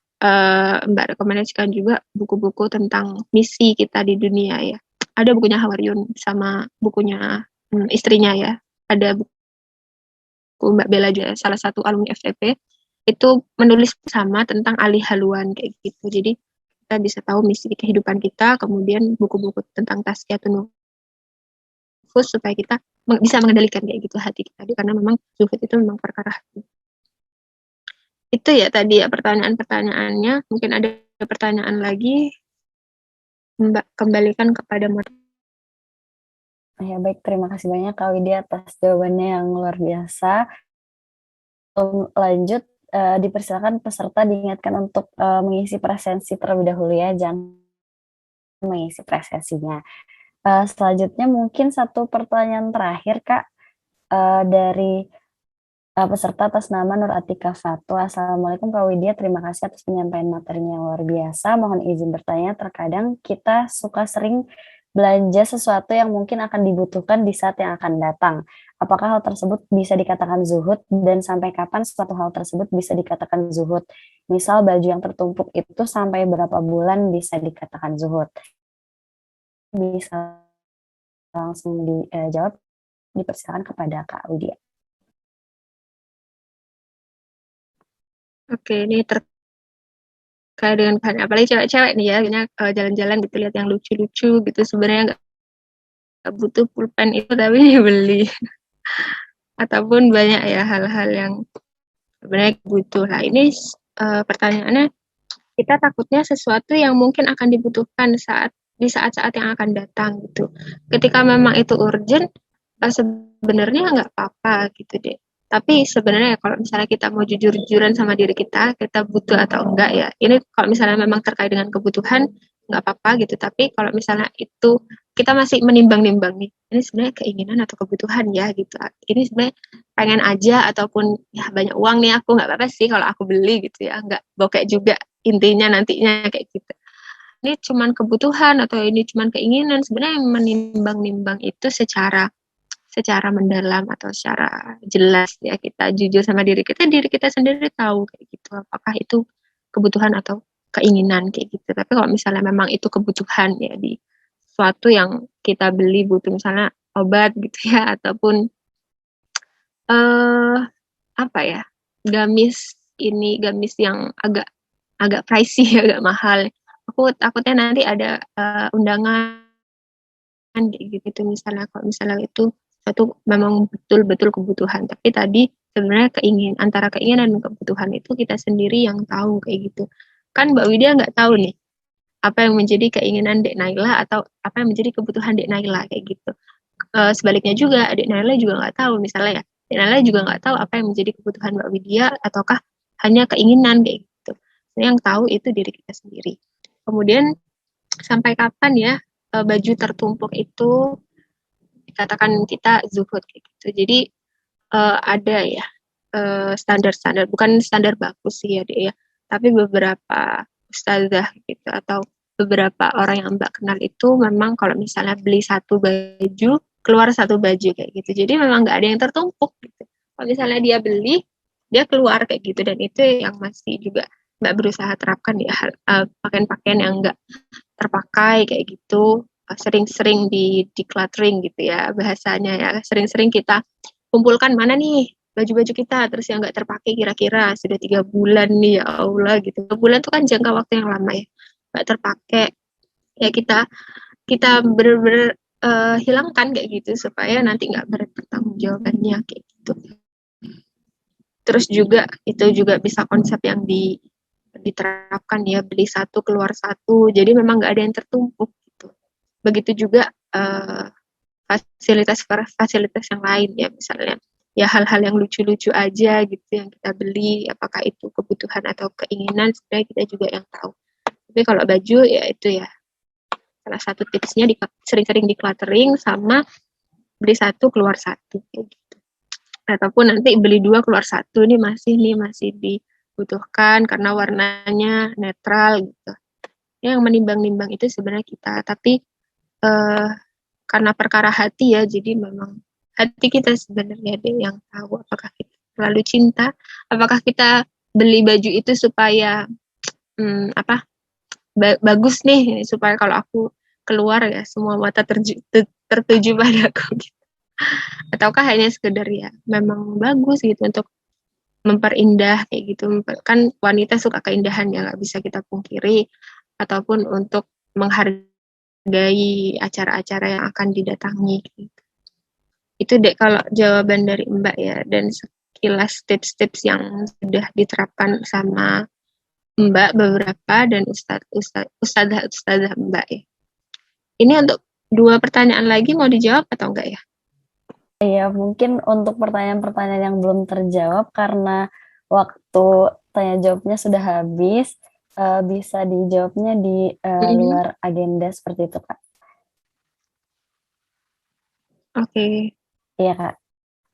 Mbak rekomendasikan juga buku-buku tentang misi kita di dunia ya. Ada bukunya Hawaryun sama bukunya istrinya ya. Ada buku Mbak Bella juga, salah satu alumni FTP, itu menulis sama tentang alih haluan kayak gitu. Jadi kita bisa tahu misi kehidupan kita, kemudian buku-buku tentang tazkiyatun nufus supaya kita bisa mengendalikan kayak gitu hati kita, karena memang zuhud itu memang perkara hati. Itu ya tadi ya pertanyaan-pertanyaannya. Mungkin ada pertanyaan lagi, Mbak kembalikan kepada Mbak.
Ya baik, terima kasih banyak Kak Widya atas jawabannya yang luar biasa. Lanjut, dipersilakan peserta diingatkan untuk mengisi presensi terlebih dahulu ya, jangan mengisi presensinya. Selanjutnya mungkin satu pertanyaan terakhir Kak, dari peserta atas nama Nur Atika Fatu. Assalamualaikum Kak Widya, terima kasih atas penyampaian materinya yang luar biasa. Mohon izin bertanya, terkadang kita suka sering belanja sesuatu yang mungkin akan dibutuhkan di saat yang akan datang. Apakah hal tersebut bisa dikatakan zuhud, dan sampai kapan suatu hal tersebut bisa dikatakan zuhud? Misal baju yang tertumpuk itu sampai berapa bulan bisa dikatakan zuhud? Bisa langsung dijawab, dipersilakan kepada Kak Widya.
Oke, ini terkait dengan bahan, apalagi cewek-cewek nih ya, jalan-jalan gitu, lihat yang lucu-lucu gitu, sebenarnya nggak butuh pulpen itu tapi dibeli. Ataupun banyak ya hal-hal yang sebenarnya butuh. Nah ini pertanyaannya kita takutnya sesuatu yang mungkin akan dibutuhkan di saat-saat yang akan datang gitu. Ketika memang itu urgent, sebenarnya nggak apa-apa gitu deh. Tapi sebenarnya kalau misalnya kita mau jujur-jujuran sama diri kita butuh atau enggak ya. Ini kalau misalnya memang terkait dengan kebutuhan, nggak apa-apa gitu. Tapi kalau misalnya itu kita masih menimbang-nimbang nih, ini sebenarnya keinginan atau kebutuhan ya gitu. Ini sebenarnya pengen aja ataupun ya banyak uang nih aku, nggak apa-apa sih kalau aku beli gitu ya. Nggak bokek juga intinya nantinya kayak gitu. Ini cuman kebutuhan atau ini cuman keinginan. Sebenarnya yang menimbang-nimbang itu secara mendalam atau secara jelas ya, kita jujur sama diri kita sendiri tahu kayak gitu apakah itu kebutuhan atau keinginan kayak gitu. Tapi kalau misalnya memang itu kebutuhan ya, di sesuatu yang kita beli butuh misalnya obat gitu ya, ataupun apa ya, gamis yang agak pricey agak mahal, aku takutnya nanti ada undangan kayak gitu misalnya. Kalau misalnya itu satu memang betul-betul kebutuhan, tapi tadi sebenarnya antara keinginan dan kebutuhan itu kita sendiri yang tahu kayak gitu kan. Mbak Widya nggak tahu nih apa yang menjadi keinginan Dek Naila atau apa yang menjadi kebutuhan Dek Naila kayak gitu. Sebaliknya juga Dek Naila juga nggak tahu misalnya ya, Dek Naila juga nggak tahu apa yang menjadi kebutuhan Mbak Widya ataukah hanya keinginan kayak gitu. Yang tahu itu diri kita sendiri. Kemudian sampai kapan ya baju tertumpuk itu dikatakan kita zuhud kayak gitu. Jadi ada ya standar-standar, bukan standar bagus sih ya dia ya, tapi beberapa ustazah gitu atau beberapa orang yang Mbak kenal itu memang kalau misalnya beli satu baju keluar satu baju kayak gitu. Jadi memang nggak ada yang tertumpuk gitu. Kalau misalnya dia beli, dia keluar kayak gitu, dan itu yang masih juga Mbak berusaha terapkan ya, pakaian-pakaian yang nggak terpakai kayak gitu, sering-sering di decluttering gitu ya bahasanya ya, sering-sering kita kumpulkan mana nih baju-baju kita terus yang nggak terpakai, kira-kira sudah 3 bulan nih ya Allah gitu. 3 bulan itu kan jangka waktu yang lama ya, nggak terpakai ya, kita bener-bener hilangkan kayak gitu supaya nanti nggak berat pertanggungjawabannya kayak gitu. Terus juga itu juga bisa konsep yang diterapkan ya, beli satu keluar satu, jadi memang nggak ada yang tertumpuk gitu. Begitu juga fasilitas yang lain ya, misalnya ya hal-hal yang lucu-lucu aja gitu yang kita beli, apakah itu kebutuhan atau keinginan, sebenarnya kita juga yang tahu. Tapi kalau baju ya itu ya salah satu tipsnya sering-sering decluttering sama beli satu keluar satu kayak gitu. Ataupun nanti beli 2 keluar 1 ini masih dibutuhkan karena warnanya netral gitu. Yang menimbang-nimbang itu sebenarnya kita, tapi karena perkara hati ya, jadi memang hati kita sebenarnya deh yang tahu apakah kita terlalu cinta, apakah kita beli baju itu supaya bagus nih supaya kalau aku keluar ya semua mata tertuju padaku gitu. Ataukah hanya sekedar ya memang bagus gitu untuk memperindah kayak gitu, kan wanita suka keindahan ya, nggak bisa kita pungkiri, ataupun untuk menghargai acara-acara yang akan didatangi gitu. Itu deh kalau jawaban dari Mbak ya, dan sekilas tips-tips yang sudah diterapkan sama Mbak beberapa dan ustazah Mbak ya. Ini untuk 2 pertanyaan lagi mau dijawab atau enggak ya?
Iya, mungkin untuk pertanyaan-pertanyaan yang belum terjawab karena waktu tanya jawabnya sudah habis, bisa dijawabnya di luar agenda seperti itu, Kak.
Oke.
Iya, Kak.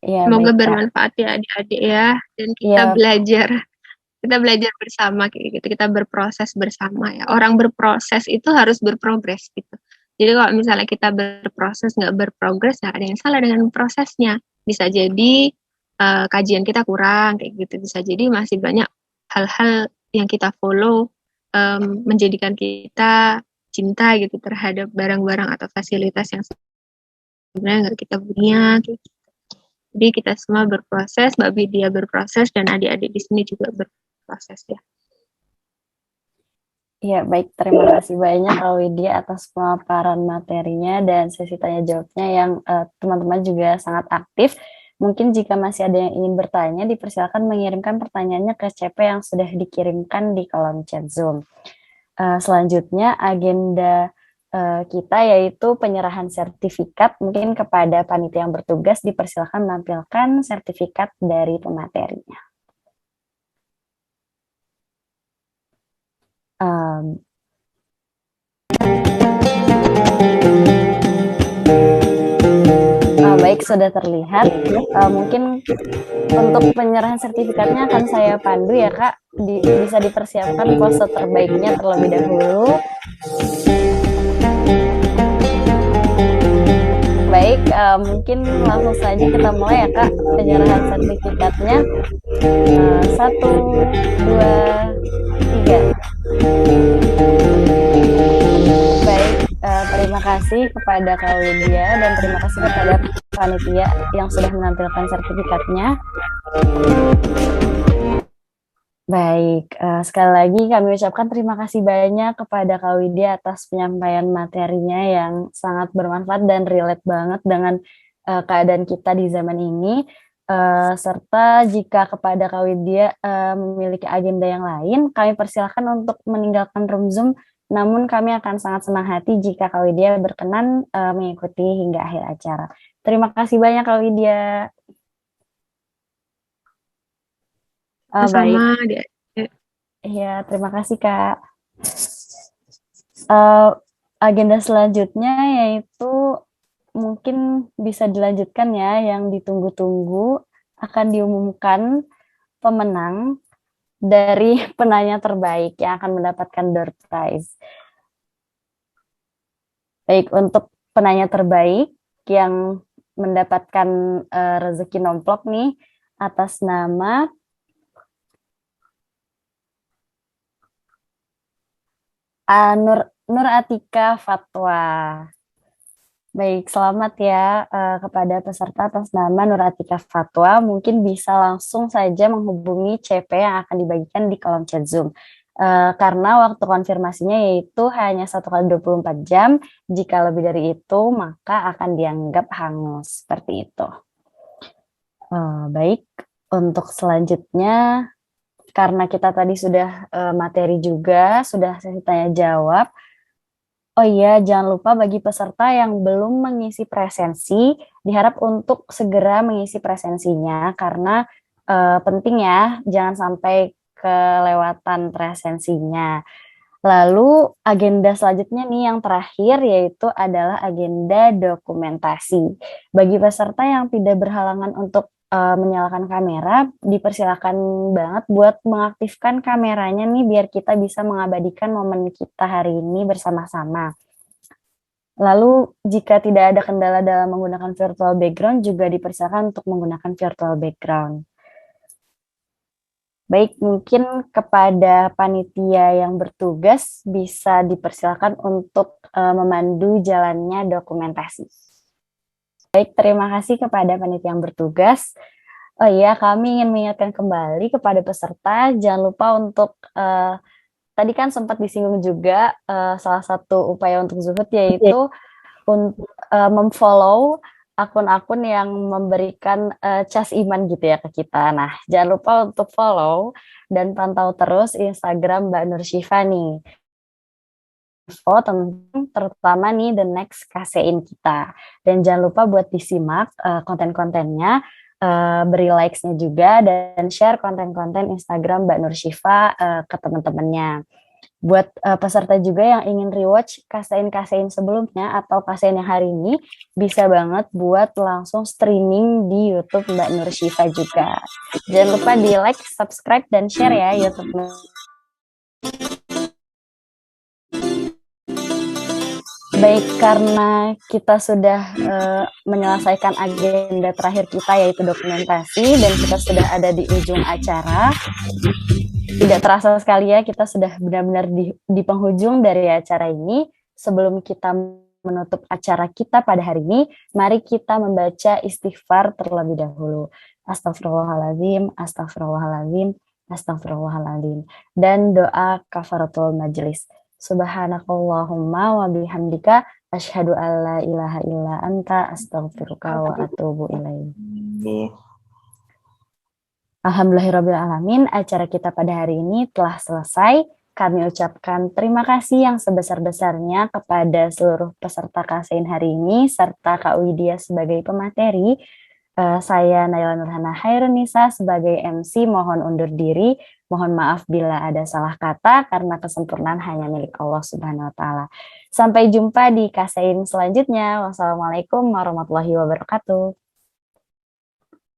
Iya,
Semoga
baik, Kak.
bermanfaat ya adik-adik ya, dan kita belajar bersama kayak gitu, kita berproses bersama ya. Orang berproses itu harus berprogres gitu. Jadi kalau misalnya kita berproses nggak berprogres, ya ada yang salah dengan prosesnya. Bisa jadi kajian kita kurang kayak gitu, bisa jadi masih banyak hal-hal yang kita follow menjadikan kita cinta gitu terhadap barang-barang atau fasilitas yang sebenarnya nggak kita punya kayak gitu. Jadi kita semua berproses, Mbak Widya berproses, dan adik-adik di sini juga berproses ya.
Iya, baik. Terima kasih banyak Kak Widya atas pemaparan materinya dan sesi tanya jawabnya yang teman-teman juga sangat aktif. Mungkin jika masih ada yang ingin bertanya, dipersilakan mengirimkan pertanyaannya ke CP yang sudah dikirimkan di kolom chat Zoom. Selanjutnya agenda kita yaitu penyerahan sertifikat. Mungkin kepada panitia yang bertugas dipersilakan menampilkan sertifikat dari pematerinya. Baik, sudah terlihat. Mungkin untuk penyerahan sertifikatnya akan saya pandu ya Kak. Bisa dipersiapkan pose terbaiknya terlebih dahulu. Baik, mungkin langsung saja kita mulai ya Kak penyerahan sertifikatnya. 1, 2, 3. Baik, terima kasih kepada Kak Widya dan terima kasih kepada panitia yang sudah menampilkan sertifikatnya. Baik, sekali lagi kami ucapkan terima kasih banyak kepada Kak Widya atas penyampaian materinya yang sangat bermanfaat dan relate banget dengan keadaan kita di zaman ini. Serta jika kepada Kak Widya memiliki agenda yang lain, kami persilakan untuk meninggalkan room Zoom, namun kami akan sangat senang hati jika Kak Widya berkenan mengikuti hingga akhir acara. Terima kasih banyak Kak Widya.
Sama
Baik. Iya, terima kasih Kak. Agenda selanjutnya yaitu mungkin bisa dilanjutkan ya, yang ditunggu-tunggu akan diumumkan pemenang dari penanya terbaik yang akan mendapatkan door prize. Baik, untuk penanya terbaik yang mendapatkan rezeki nomplok nih atas nama Nur Atika Fatwa. Baik, selamat ya kepada peserta atas nama Nur Atika Fatwa. Mungkin bisa langsung saja menghubungi CP yang akan dibagikan di kolom chat Zoom. Karena waktu konfirmasinya yaitu hanya 1x24 jam. Jika lebih dari itu, maka akan dianggap hangus. Seperti itu. Baik, untuk selanjutnya, karena kita tadi sudah materi juga, sudah sesi tanya jawab. Oh iya, jangan lupa bagi peserta yang belum mengisi presensi, diharap untuk segera mengisi presensinya, karena penting ya, jangan sampai kelewatan presensinya. Lalu agenda selanjutnya nih yang terakhir yaitu adalah agenda dokumentasi. Bagi peserta yang tidak berhalangan untuk menyalakan kamera, dipersilakan banget buat mengaktifkan kameranya nih biar kita bisa mengabadikan momen kita hari ini bersama-sama. Lalu jika tidak ada kendala dalam menggunakan virtual background juga dipersilakan untuk menggunakan virtual background. Baik, mungkin kepada panitia yang bertugas bisa dipersilakan untuk memandu jalannya dokumentasi. Baik, terima kasih kepada panitia yang bertugas. Oh iya, kami ingin mengingatkan kembali kepada peserta, jangan lupa untuk, tadi kan sempat disinggung juga, salah satu upaya untuk zuhud yaitu untuk memfollow akun-akun yang memberikan cas iman gitu ya ke kita. Nah, jangan lupa untuk follow dan pantau terus Instagram Mbak Nur Syifa nih. Info terutama nih the next KC-in kita. Dan jangan lupa buat disimak konten-kontennya, beri likes-nya juga, dan share konten-konten Instagram Mbak Nur Syifa ke teman-temannya. Buat peserta juga yang ingin rewatch KC-in sebelumnya atau KC-in yang hari ini, bisa banget buat langsung streaming di YouTube Mbak Nur Syifa juga. Jangan lupa di like, subscribe, dan share ya YouTube. Baik, karena kita sudah menyelesaikan agenda terakhir kita yaitu dokumentasi dan kita sudah ada di ujung acara. Tidak terasa sekali ya, kita sudah benar-benar di penghujung dari acara ini. Sebelum kita menutup acara kita pada hari ini, mari kita membaca istighfar terlebih dahulu. Astagfirullahaladzim, astagfirullahaladzim, astagfirullahaladzim. Dan doa kafaratul majelis. Subhanakallahumma wa bihamdika asyhadu an la ilaha illa anta astaghfiruka wa atubu ilaik. Alhamdulillahirabbil alamin, acara kita pada hari ini telah selesai. Kami ucapkan terima kasih yang sebesar-besarnya kepada seluruh peserta KSEIN hari ini serta Kak Widya sebagai pemateri. Saya Naila Nurhana Hairunisa sebagai MC mohon undur diri. Mohon maaf bila ada salah kata karena kesempurnaan hanya milik Allah Subhanahu wa taala. Sampai jumpa di KSEIN selanjutnya. Wassalamualaikum warahmatullahi wabarakatuh.